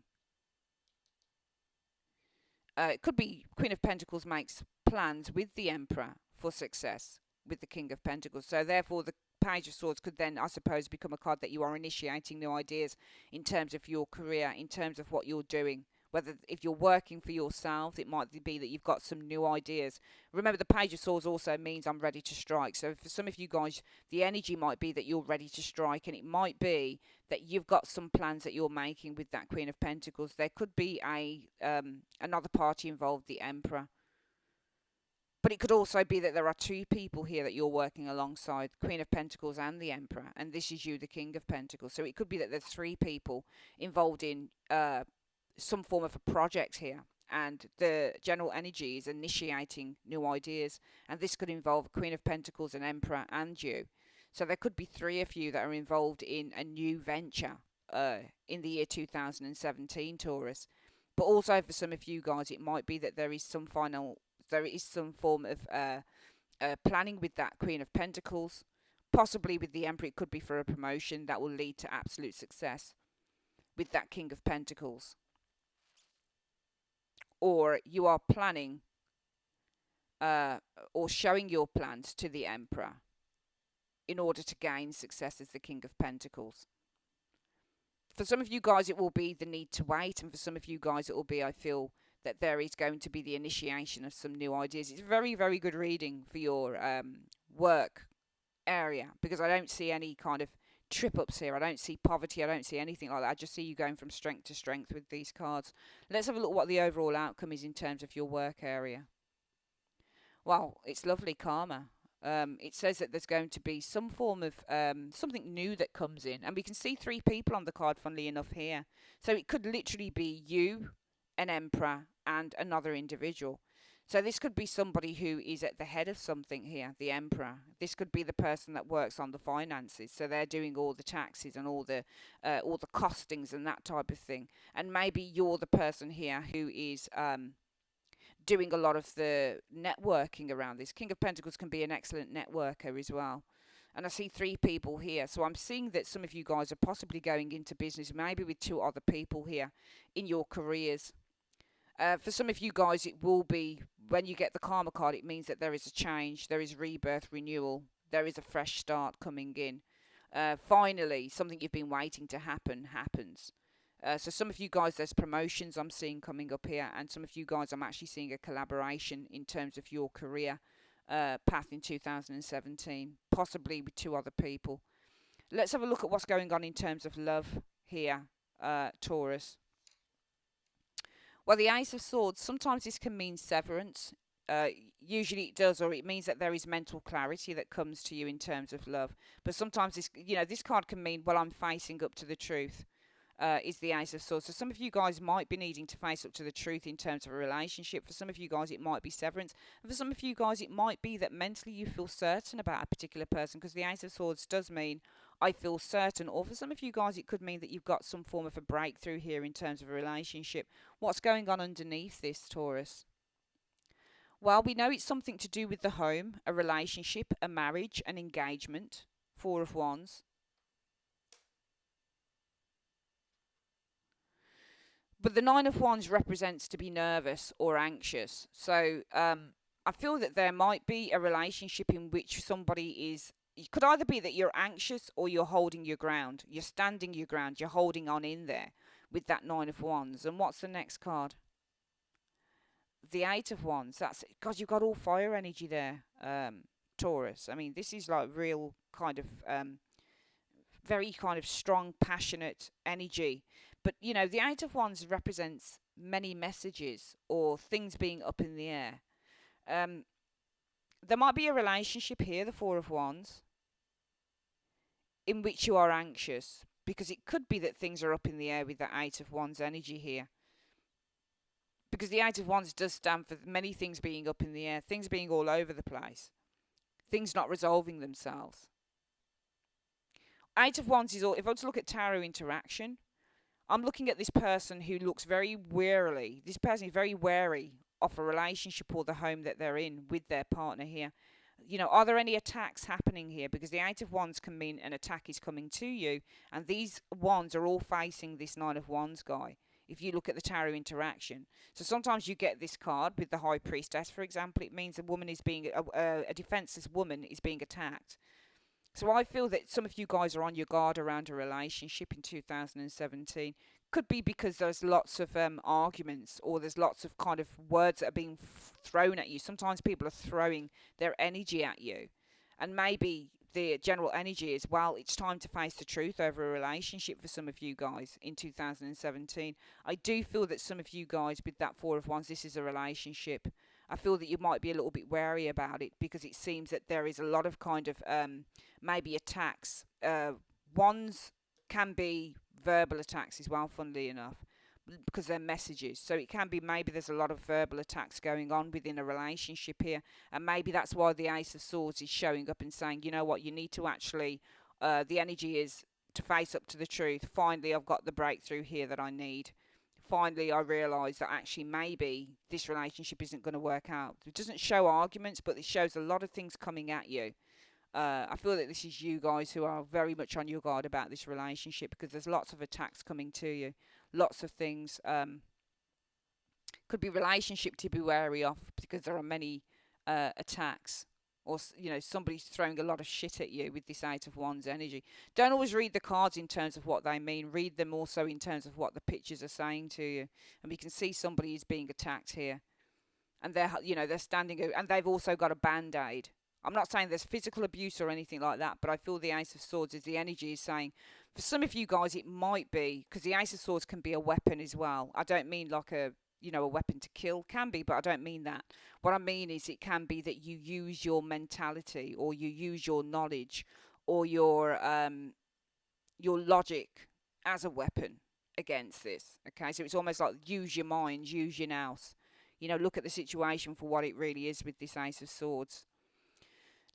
Speaker 1: it could be Queen of Pentacles makes plans with the Emperor for success with the King of Pentacles. So therefore the Page of Swords could then, I suppose, become a card that you are initiating new ideas in terms of your career, in terms of what you're doing. Whether if you're working for yourself, it might be that you've got some new ideas. Remember, the Page of Swords also means I'm ready to strike. So for some of you guys, the energy might be that you're ready to strike, and it might be that you've got some plans that you're making with that Queen of Pentacles. There could be another party involved, the Emperor. But it could also be that there are two people here that you're working alongside, Queen of Pentacles and the Emperor, and this is you, the King of Pentacles. So it could be that there's three people involved in some form of a project here, and the general energy is initiating new ideas, and this could involve Queen of Pentacles, an Emperor, and you. So there could be three of you that are involved in a new venture in the year 2017, Taurus. But also for some of you guys, it might be that there is some form of planning with that Queen of Pentacles, possibly with the Emperor. It could be for a promotion that will lead to absolute success with that King of Pentacles. or you are planning uh, or showing your plans to the Emperor in order to gain success as the King of Pentacles. For some of you guys, it will be the need to wait, and for some of you guys, it will be, I feel, that there is going to be the initiation of some new ideas. It's very, very good reading for your work area, because I don't see any kind of trip ups here. I don't see poverty. I don't see anything like that. I just see you going from strength to strength with these cards. Let's have a look what the overall outcome is in terms of your work area. Well, it's lovely karma. It says that there's going to be some form of something new that comes in, and we can see three people on the card, funnily enough, here. So it could literally be you, an emperor, and another individual. So this could be somebody who is at the head of something here, the emperor. This could be the person that works on the finances, so they're doing all the taxes and all the costings and that type of thing. And maybe you're the person here who is doing a lot of the networking around this. King of Pentacles can be an excellent networker as well. And I see three people here. So I'm seeing that some of you guys are possibly going into business, maybe with two other people here in your careers. For some of you guys, it will be, when you get the Karma card, it means that there is a change, there is rebirth, renewal, there is a fresh start coming in. Finally, something you've been waiting to happen happens. So some of you guys, there's promotions I'm seeing coming up here, and some of you guys, I'm actually seeing a collaboration in terms of your career path in 2017, possibly with two other people. Let's have a look at what's going on in terms of love here, Taurus. Well, the Ace of Swords, sometimes this can mean severance. Usually it does, or it means that there is mental clarity that comes to you in terms of love. But sometimes this, this card can mean, well, I'm facing up to the truth. Is the Ace of Swords. So some of you guys might be needing to face up to the truth in terms of a relationship. For some of you guys, it might be severance. And for some of you guys, it might be that mentally you feel certain about a particular person, because the Ace of Swords does mean I feel certain. Or for some of you guys, it could mean that you've got some form of a breakthrough here in terms of a relationship. What's going on underneath this, Taurus? Well, we know it's something to do with the home, a relationship, a marriage, an engagement. Four of Wands. But the Nine of Wands represents to be nervous or anxious. So I feel that there might be a relationship in which somebody is, it could either be that you're anxious or you're holding your ground. You're standing your ground. You're holding on in there with that Nine of Wands. And what's the next card? The Eight of Wands. That's, God, you've got all fire energy there, Taurus. I mean, this is like real kind of very kind of strong, passionate energy. But, the Eight of Wands represents many messages or things being up in the air. There might be a relationship here, the Four of Wands, in which you are anxious, because it could be that things are up in the air with the Eight of Wands energy here. Because the Eight of Wands does stand for many things being up in the air, things being all over the place, things not resolving themselves. Eight of Wands is all, if I was to look at tarot interaction, I'm looking at this person who looks very warily. This person is very wary of a relationship or the home that they're in with their partner here. Are there any attacks happening here? Because the Eight of Wands can mean an attack is coming to you. And these wands are all facing this Nine of Wands guy, if you look at the tarot interaction. So sometimes you get this card with the High Priestess, for example. It means a woman is being, a defenseless woman is being attacked. So I feel that some of you guys are on your guard around a relationship in 2017. Could be because there's lots of arguments, or there's lots of kind of words that are being thrown at you. Sometimes people are throwing their energy at you. And maybe the general energy is, well, it's time to face the truth over a relationship for some of you guys in 2017. I do feel that some of you guys with that Four of Wands, this is a relationship. I feel that you might be a little bit wary about it, because it seems that there is a lot of kind of maybe attacks. Wands can be verbal attacks as well, funnily enough, because they're messages. So it can be maybe there's a lot of verbal attacks going on within a relationship here, and maybe that's why the Ace of Swords is showing up and saying, you know what, you need to actually, the energy is to face up to the truth. Finally, I've got the breakthrough here that I need. Finally, I realise that actually maybe this relationship isn't going to work out. It doesn't show arguments, but it shows a lot of things coming at you. I feel that this is you guys who are very much on your guard about this relationship, because there's lots of attacks coming to you. Lots of things Could be relationship to be wary of because there are many attacks, or somebody's throwing a lot of shit at you with this Eight of Wands energy. Don't always read the cards in terms of what they mean. Read them also in terms of what the pictures are saying to you. And we can see somebody is being attacked here, and they're standing, and they've also got a band-aid. I'm not saying there's physical abuse or anything like that, but I feel the Ace of Swords is the energy is saying, for some of you guys, it might be, because the Ace of Swords can be a weapon as well. I don't mean like a weapon to kill, can be, but I don't mean that. What I mean is it can be that you use your mentality, or you use your knowledge, or your logic as a weapon against this. Okay, so it's almost like use your mind, use your nous. Look at the situation for what it really is with this Ace of Swords.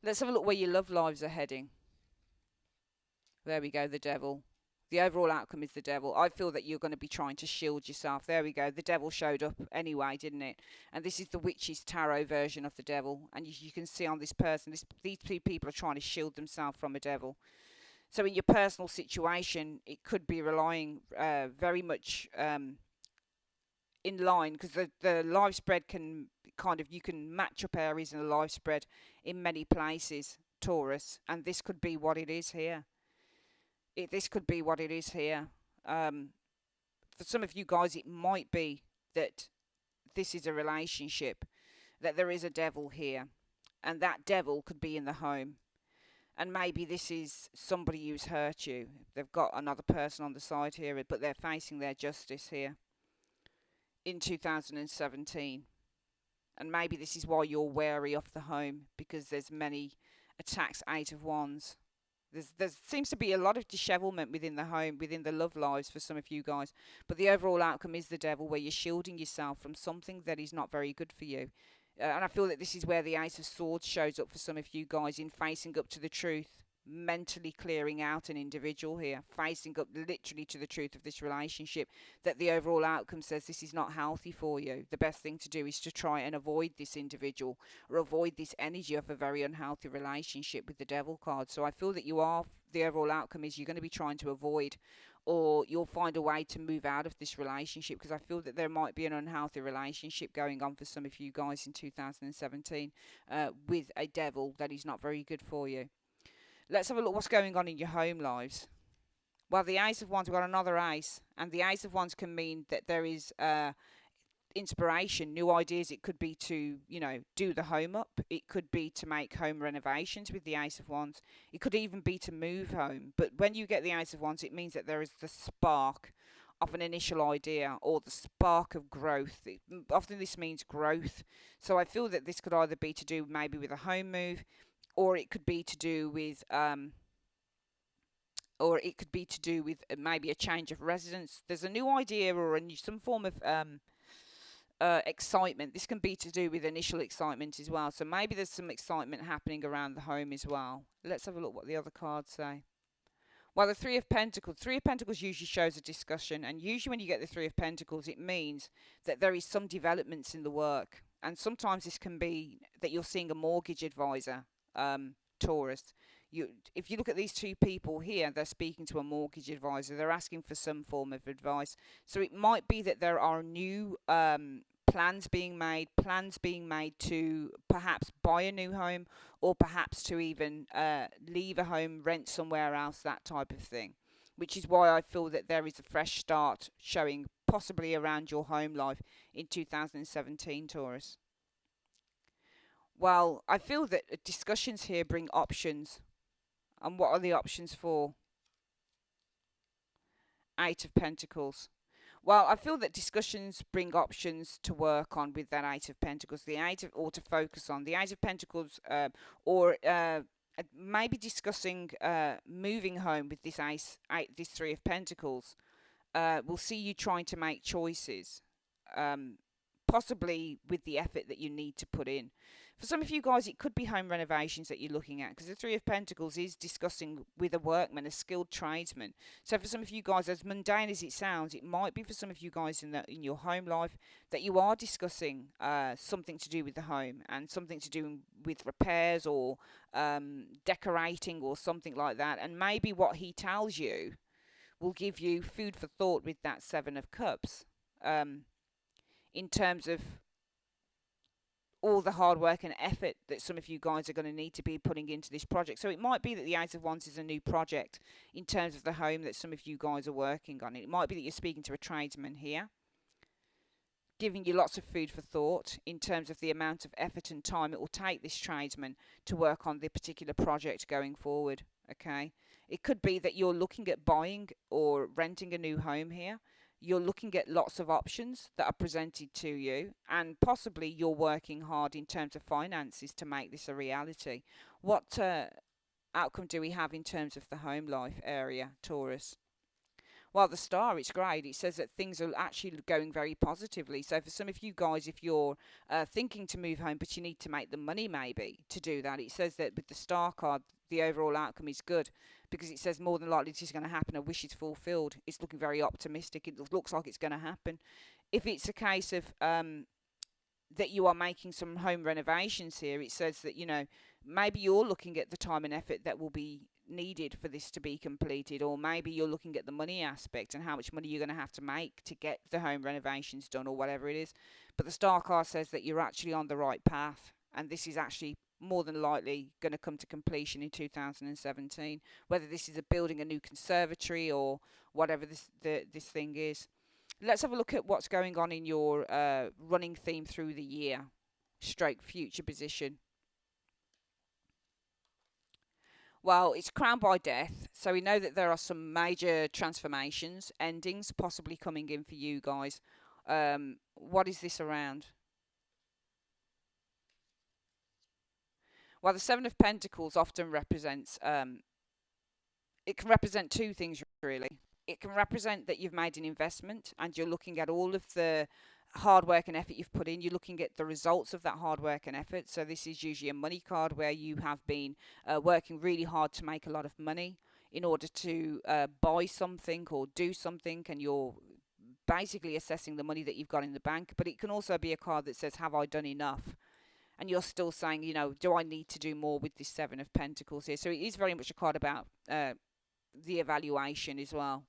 Speaker 1: Let's have a look where your love lives are heading. There we go, the Devil. The overall outcome is the Devil. I feel that you're going to be trying to shield yourself. There we go. The Devil showed up anyway, didn't it? And this is the Witch's Tarot version of the Devil. And you can see on this person, these two people are trying to shield themselves from a devil. So in your personal situation, it could be relying very much in line, because the live spread can you can match up areas in the live spread in many places, Taurus. And this could be what it is here. This could be what it is here. For some of you guys, it might be that this is a relationship, that there is a devil here, and that devil could be in the home. And maybe this is somebody who's hurt you. They've got another person on the side here, but they're facing their justice here in 2017. And maybe this is why you're wary of the home, because there's many attacks, Eight of Wands. There seems to be a lot of dishevelment within the home, within the love lives for some of you guys. But the overall outcome is the Devil, where you're shielding yourself from something that is not very good for you. And I feel that this is where the Ace of Swords shows up for some of you guys, in facing up to the truth, mentally clearing out an individual here, facing up literally to the truth of this relationship, that the overall outcome says this is not healthy for you. The best thing to do is to try and avoid this individual, or avoid this energy of a very unhealthy relationship with the Devil card. So I feel that the overall outcome is you're going to be trying to avoid, or you'll find a way to move out of this relationship, because I feel that there might be an unhealthy relationship going on for some of you guys in 2017 with a devil that is not very good for you. Let's have a look what's going on in your home lives. Well, the Ace of Wands, we've got another Ace, and the Ace of Wands can mean that there is inspiration, new ideas. It could be to, do the home up. It could be to make home renovations with the Ace of Wands. It could even be to move home. But when you get the Ace of Wands, it means that there is the spark of an initial idea, or the spark of growth. Often this means growth. So I feel that this could either be to do maybe with a home move, or it could be to do with maybe a change of residence. There's a new idea, or some form of excitement. This can be to do with initial excitement as well. So maybe there's some excitement happening around the home as well. Let's have a look what the other cards say. Well, the Three of Pentacles. Three of Pentacles usually shows a discussion, and usually when you get the Three of Pentacles, it means that there is some developments in the work. And sometimes this can be that you're seeing a mortgage advisor, Taurus. If you look at these two people here, they're speaking to a mortgage advisor. They're asking for some form of advice. So it might be that there are new plans being made to perhaps buy a new home, or perhaps to even leave a home, rent somewhere else, that type of thing. Which is why I feel that there is a fresh start showing possibly around your home life in 2017, Taurus. Well, I feel that discussions here bring options. And what are the options for? Eight of Pentacles. Well, I feel that discussions bring options to work on with that Eight of Pentacles. Or to focus on. The Eight of Pentacles, or maybe discussing moving home with this this Three of Pentacles. We'll see you trying to make choices. Possibly with the effort that you need to put in. For some of you guys, it could be home renovations that you're looking at, because the Three of Pentacles is discussing with a workman, a skilled tradesman. So for some of you guys, as mundane as it sounds, it might be for some of you guys in your home life that you are discussing something to do with the home, and something to do with repairs, or decorating, or something like that. And maybe what he tells you will give you food for thought with that Seven of Cups. in terms of all the hard work and effort that some of you guys are going to need to be putting into this project. So it might be that the Ace of Wands is a new project in terms of the home that some of you guys are working on. It might be that you're speaking to a tradesman here, giving you lots of food for thought in terms of the amount of effort and time it will take this tradesman to work on the particular project going forward. Okay, it could be that you're looking at buying or renting a new home here. You're looking at lots of options that are presented to you, and possibly you're working hard in terms of finances to make this a reality. What outcome do we have in terms of the home life area, Taurus? Well, the star, it's great. It says that things are actually going very positively. So for some of you guys, if you're thinking to move home, but you need to make the money maybe to do that, it says that with the star card, the overall outcome is good, because it says more than likely this is going to happen. A wish is fulfilled. It's looking very optimistic. It looks like it's going to happen. If it's a case of that you are making some home renovations here, it says that, maybe you're looking at the time and effort that will be needed for this to be completed, or maybe you're looking at the money aspect and how much money you're going to have to make to get the home renovations done, or whatever it is. But the star card says that you're actually on the right path, and this is actually more than likely going to come to completion in 2017, whether this is building a new conservatory or whatever this thing is. Let's have a look at what's going on in your running theme through the year, stroke future position. Well, it's crowned by death, so we know that there are some major transformations, endings possibly coming in for you guys. What is this around? Well, the Seven of Pentacles often represents, it can represent two things really. It can represent that you've made an investment and you're looking at all of the hard work and effort you've put in. You're looking at the results of that hard work and effort. So this is usually a money card where you have been working really hard to make a lot of money in order to buy something or do something, and you're basically assessing the money that you've got in the bank. But it can also be a card that says, have I done enough? And you're still saying, do I need to do more with this Seven of Pentacles here? So it is very much a card about the evaluation as well.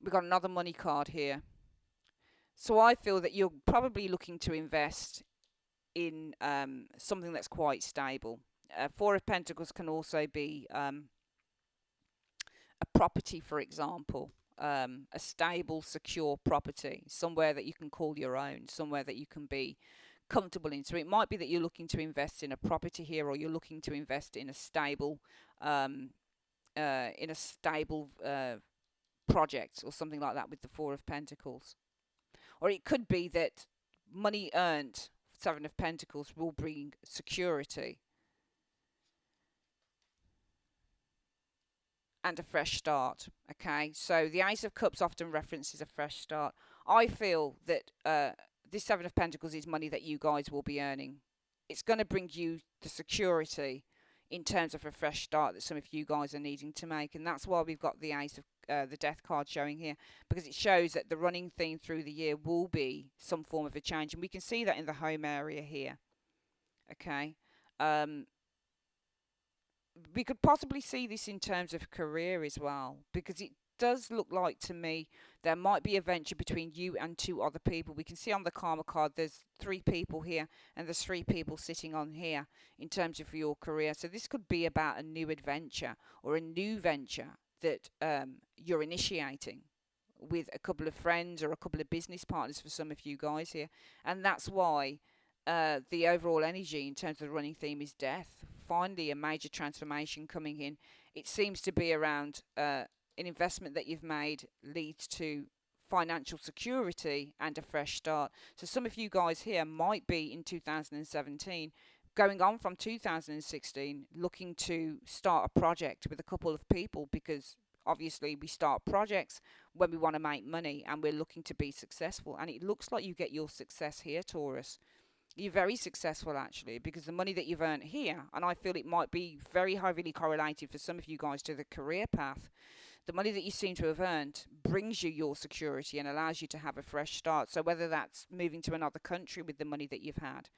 Speaker 1: We've got another money card here. So I feel that you're probably looking to invest in something that's quite stable. Four of Pentacles can also be a property, for example. A stable, secure property. Somewhere that you can call your own. Somewhere that you can be comfortable in. So it might be that you're looking to invest in a property here, or you're looking to invest in a stable project or something like that with the Four of Pentacles. Or it could be that money earned, Seven of Pentacles, will bring security and a fresh start. Okay, so the Ace of Cups often references a fresh start. I feel that this Seven of Pentacles is money that you guys will be earning. It's going to bring you the security in terms of a fresh start that some of you guys are needing to make, and that's why we've got the Ace of the Death card showing here, because it shows that the running theme through the year will be some form of a change, and we can see that in the home area here. Okay, we could possibly see this in terms of career as well, because it does look like to me there might be a venture between you and two other people. We can see on the Karma card there's 3 people here, and there's 3 people sitting on here in terms of your career. So this could be about a new adventure or a new venture that you're initiating with a couple of friends or a couple of business partners for some of you guys here. And that's why the overall energy in terms of the running theme is death. Finally, a major transformation coming in. It seems to be around an investment that you've made leads to financial security and a fresh start. So some of you guys here might be in 2017, going on from 2016, looking to start a project with a couple of people, because obviously we start projects when we want to make money and we're looking to be successful. And it looks like you get your success here, Taurus. You're very successful actually, because the money that you've earned here, and I feel it might be very heavily correlated for some of you guys to the career path. The money that you seem to have earned brings you your security and allows you to have a fresh start. So whether that's moving to another country with the money that you've had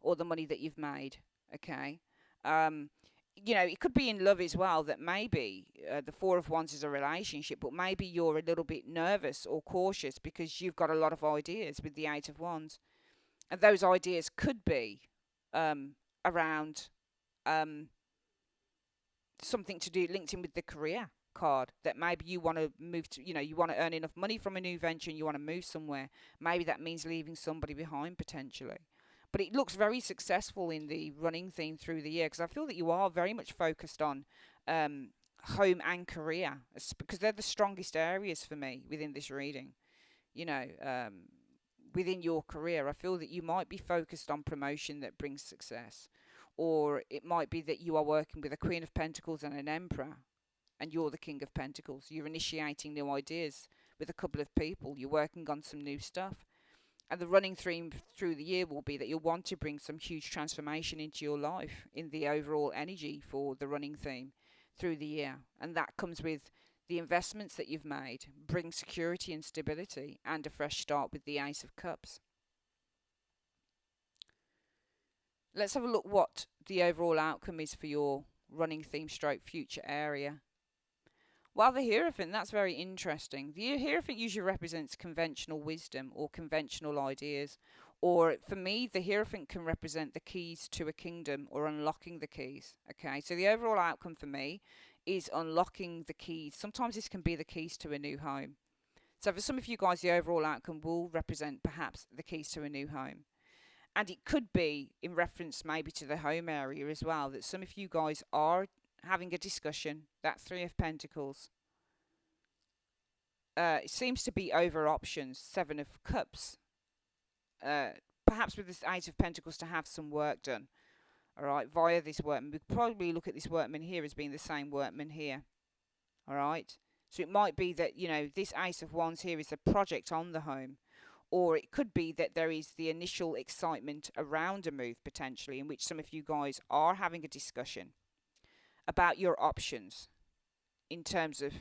Speaker 1: or the money that you've made, okay, it could be in love as well, that maybe the Four of Wands is a relationship, but maybe you're a little bit nervous or cautious because you've got a lot of ideas with the Eight of Wands. And those ideas could be around um, something to do linked in with the career card, that maybe you want to move to, you want to earn enough money from a new venture and you want to move somewhere. Maybe that means leaving somebody behind potentially. But it looks very successful in the running theme through the year, because I feel that you are very much focused on um, home and career, because they're the strongest areas for me within this reading. You know, within your career, I feel that you might be focused on promotion that brings success, or it might be that you are working with a Queen of Pentacles and an Emperor, and you're the King of Pentacles. You're initiating new ideas with a couple of people. You're working on some new stuff. And the running theme through the year will be that you'll want to bring some huge transformation into your life in the overall energy for the running theme through the year. And that comes with the investments that you've made, bring security and stability, and a fresh start with the Ace of Cups. Let's have a look what the overall outcome is for your running theme stroke future area. Well, the Hierophant, that's very interesting. The Hierophant usually represents conventional wisdom or conventional ideas. Or for me, the Hierophant can represent the keys to a kingdom or unlocking the keys. Okay, so the overall outcome for me is unlocking the keys. Sometimes this can be the keys to a new home. So for some of you guys, the overall outcome will represent perhaps the keys to a new home. And it could be in reference maybe to the home area as well, that some of you guys are having a discussion. That Three of Pentacles. It seems to be over options. Seven of Cups. Perhaps with this Eight of Pentacles to have some work done. Alright, via this workman. We could probably look at this workman here as being the same workman here. Alright. So it might be that, this Ace of Wands here is a project on the home. Or it could be that there is the initial excitement around a move potentially, in which some of you guys are having a discussion about your options in terms of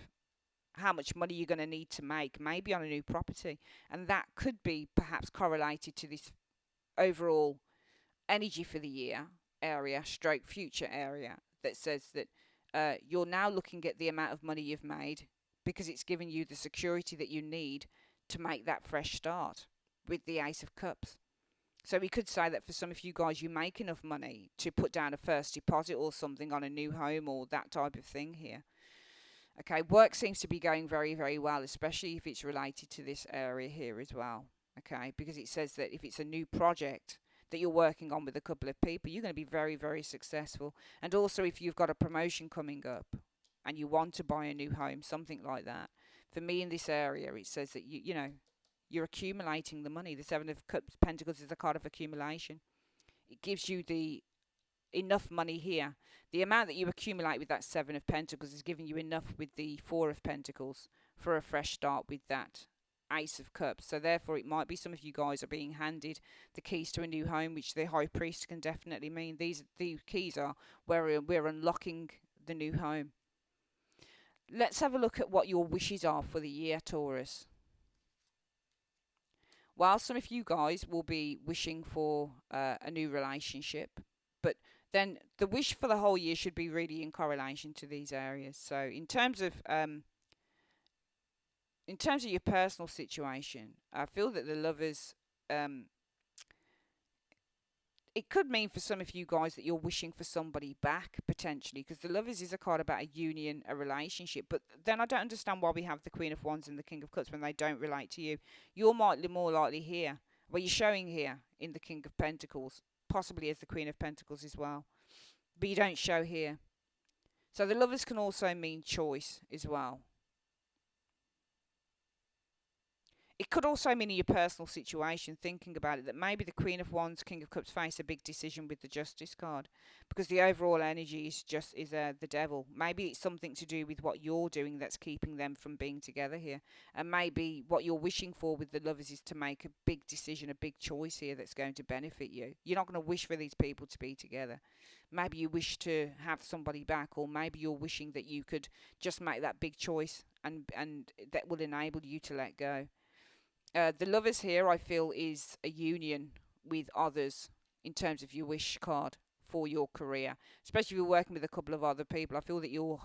Speaker 1: how much money you're going to need to make, maybe on a new property. And that could be perhaps correlated to this overall energy for the year area, stroke future area, that says that you're now looking at the amount of money you've made, because it's given you the security that you need to make that fresh start with the Ace of Cups. So we could say that for some of you guys, you make enough money to put down a first deposit or something on a new home or that type of thing here. Okay, work seems to be going very, very well, especially if it's related to this area here as well. Okay, because it says that if it's a new project that you're working on with a couple of people, you're going to be very, very successful. And also if you've got a promotion coming up and you want to buy a new home, something like that. For me in this area, it says that you're accumulating the money. The Seven of Pentacles is a card of accumulation. It gives you the enough money here. The amount that you accumulate with that Seven of Pentacles is giving you enough with the Four of Pentacles for a fresh start with that Ace of Cups. So therefore it might be some of you guys are being handed the keys to a new home, which the High Priest can definitely mean. These keys are where we're unlocking the new home. Let's have a look at what your wishes are for the year, Taurus. While some of you guys will be wishing for a new relationship, but then the wish for the whole year should be really in correlation to these areas. So in terms of your personal situation, I feel that the Lovers, it could mean for some of you guys that you're wishing for somebody back, potentially, because the Lovers is a card about a union, a relationship. But then I don't understand why we have the Queen of Wands and the King of Cups when they don't relate to you. You're more likely here. Well, you're showing here in the King of Pentacles, possibly as the Queen of Pentacles as well. But you don't show here. So the Lovers can also mean choice as well. It could also mean in your personal situation, thinking about it, that maybe the Queen of Wands, King of Cups face a big decision with the Justice card, because the overall energy is the Devil. Maybe it's something to do with what you're doing that's keeping them from being together here, and maybe what you're wishing for with the Lovers is to make a big decision, a big choice here that's going to benefit you. You're not going to wish for these people to be together. Maybe you wish to have somebody back, or maybe you're wishing that you could just make that big choice, and that will enable you to let go. The Lovers here, I feel, is a union with others in terms of your wish card for your career, especially if you're working with a couple of other people. I feel that your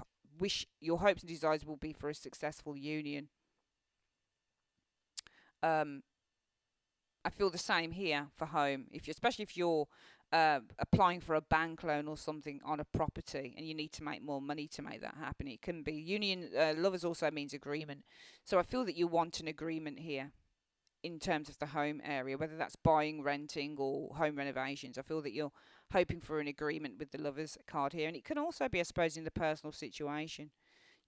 Speaker 1: hopes and desires will be for a successful union. Um, I feel the same here for home. Especially if you're applying for a bank loan or something on a property, and you need to make more money to make that happen, it can be union. Lovers also means agreement, so I feel that you want an agreement here in terms of the home area, whether that's buying, renting, or home renovations. I feel that you're hoping for an agreement with the lovers card here, and it can also be, I suppose, in the personal situation.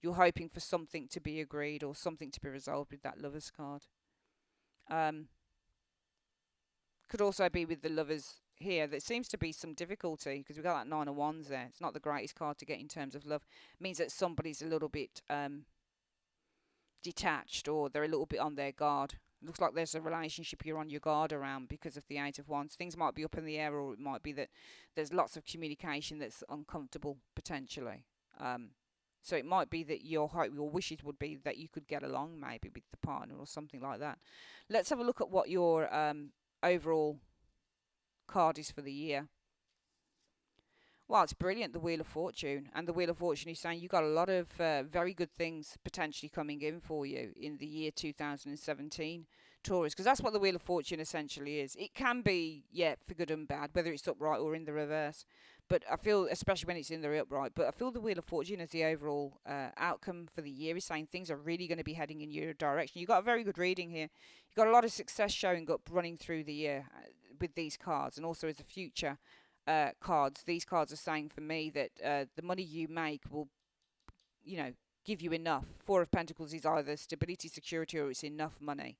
Speaker 1: You're hoping for something to be agreed or something to be resolved with that lovers card. Um, could also be with the lovers here. There seems to be some difficulty because we've got that nine of wands there. It's not the greatest card to get in terms of love. It means that somebody's a little bit detached, or they're a little bit on their guard. It looks like there's a relationship you're on your guard around because of the Eight of Wands. Things might be up in the air, or it might be that there's lots of communication that's uncomfortable potentially. So it might be that your hope, your wishes would be that you could get along maybe with the partner or something like that. Let's have a look at what your overall card is for the year. Well, it's brilliant, the Wheel of Fortune. And the Wheel of Fortune is saying you've got a lot of very good things potentially coming in for you in the year 2017, Taurus. Because that's what the Wheel of Fortune essentially is. It can be, yeah, for good and bad, whether it's upright or in the reverse. But I feel, especially when it's in the upright, but I feel the Wheel of Fortune as the overall outcome for the year is saying things are really going to be heading in your direction. You've got a very good reading here. You've got a lot of success showing up running through the year with these cards, and also as a future cards. These cards are saying for me that the money you make will, give you enough. Four of Pentacles is either stability, security, or it's enough money.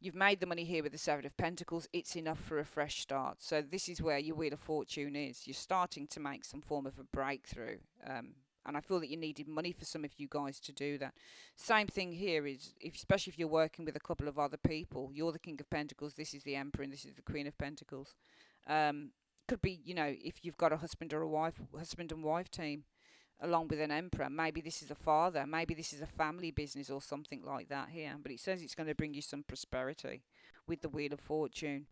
Speaker 1: You've made the money here with the Seven of Pentacles. It's enough for a fresh start. So this is where your Wheel of Fortune is. You're starting to make some form of a breakthrough. And I feel that you needed money for some of you guys to do that. Same thing here is, especially if you're working with a couple of other people. You're the King of Pentacles. This is the Emperor, and this is the Queen of Pentacles. Could be, if you've got a husband and wife team, along with an emperor. Maybe this is a father. Maybe this is a family business or something like that here. But it says it's going to bring you some prosperity with the Wheel of Fortune.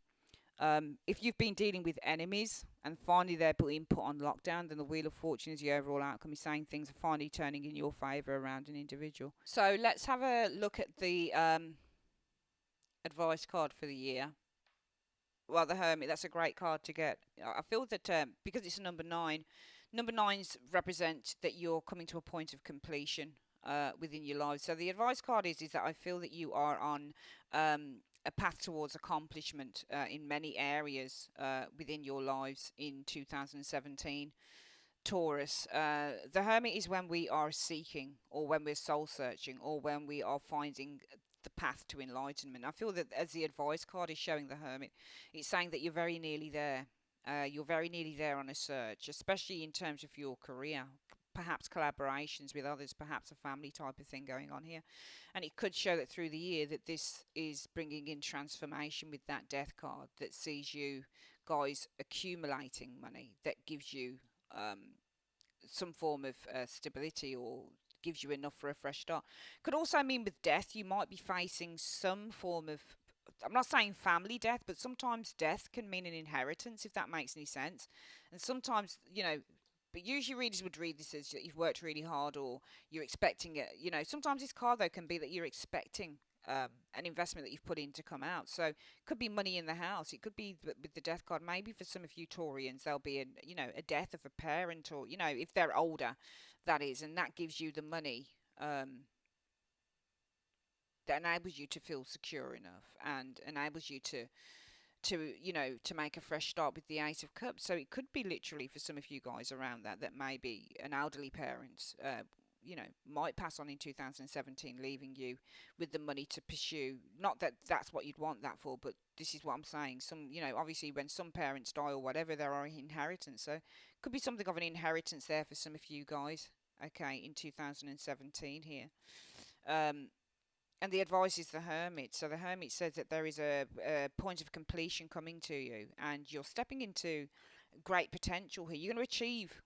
Speaker 1: If you've been dealing with enemies and finally they're being put on lockdown, then the Wheel of Fortune is the overall outcome. Is saying things are finally turning in your favour around an individual. So let's have a look at the advice card for the year. Well, the Hermit, that's a great card to get. I feel that because it's a number 9, number 9s represent that you're coming to a point of completion within your life. So the advice card is that I feel that you are on a path towards accomplishment in many areas within your lives in 2017. Taurus, the Hermit is when we are seeking, or when we're soul searching, or when we are finding the path to enlightenment. I feel that as the advice card is showing the Hermit, it's saying that you're very nearly there. You're very nearly there on a search, especially in terms of your career, perhaps collaborations with others, perhaps a family type of thing going on here. And it could show that through the year that this is bringing in transformation with that Death card that sees you guys accumulating money, that gives you some form of stability, or gives you enough for a fresh start. Could also mean with death, you might be facing some form of, I'm not saying family death, but sometimes death can mean an inheritance, if that makes any sense. And sometimes, but usually readers would read this as you've worked really hard, or you're expecting it. Sometimes this card, though, can be that you're expecting an investment that you've put in to come out. So it could be money in the house. It could be with the Death card. Maybe for some of you Taurians, there'll be a death of a parent, or if they're older, that is, and that gives you the money that enables you to feel secure enough and enables you to make a fresh start with the Ace of Cups. So it could be literally for some of you guys around that maybe an elderly parent might pass on in 2017, leaving you with the money to pursue. Not that that's what you'd want that for, but this is what I'm saying. Obviously when some parents die or whatever, there are inheritance. So could be something of an inheritance there for some of you guys, okay, in 2017 here. And the advice is the Hermit. So the Hermit says that there is a point of completion coming to you, and you're stepping into great potential here. You're going to achieve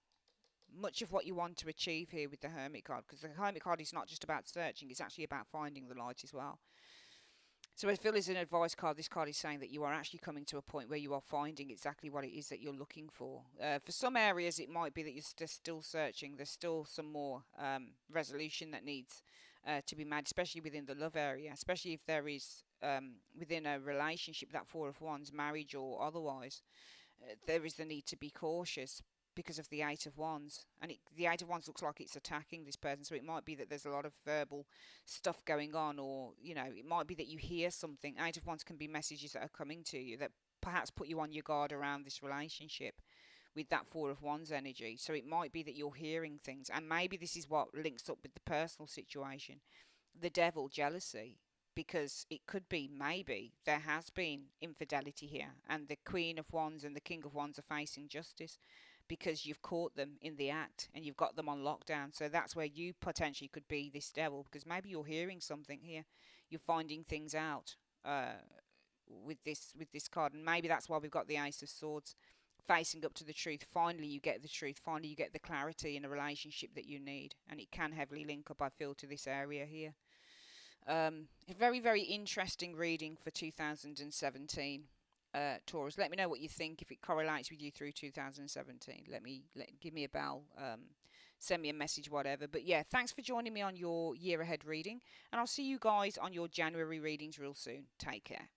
Speaker 1: much of what you want to achieve here with the Hermit card, because the Hermit card is not just about searching, it's actually about finding the light as well. So I feel as an advice card, this card is saying that you are actually coming to a point where you are finding exactly what it is that you're looking for. For some areas, it might be that you're still searching. There's still some more resolution that needs to be made, especially within the love area, especially if there is within a relationship, that Four of Wands, marriage or otherwise, there is the need to be cautious because of the Eight of Wands. And the Eight of Wands looks like it's attacking this person. So it might be that there's a lot of verbal stuff going on, or, it might be that you hear something. Eight of Wands can be messages that are coming to you that perhaps put you on your guard around this relationship with that Four of Wands energy. So it might be that you're hearing things. And maybe this is what links up with the personal situation, the devil, jealousy, because it could be maybe there has been infidelity here, and the Queen of Wands and the King of Wands are facing justice because you've caught them in the act and you've got them on lockdown. So that's where you potentially could be this devil, because maybe you're hearing something here, you're finding things out with this card, and maybe that's why we've got the Ace of Swords facing up to the truth. Finally, you get the truth. Finally, you get the clarity in a relationship that you need, and it can heavily link up, I feel, to this area here. A very, very interesting reading for 2017. Taurus, let me know what you think, if it correlates with you through 2017. Give me a bell, send me a message, whatever. But yeah, thanks for joining me on your year ahead reading, and I'll see you guys on your January readings real soon. Take care.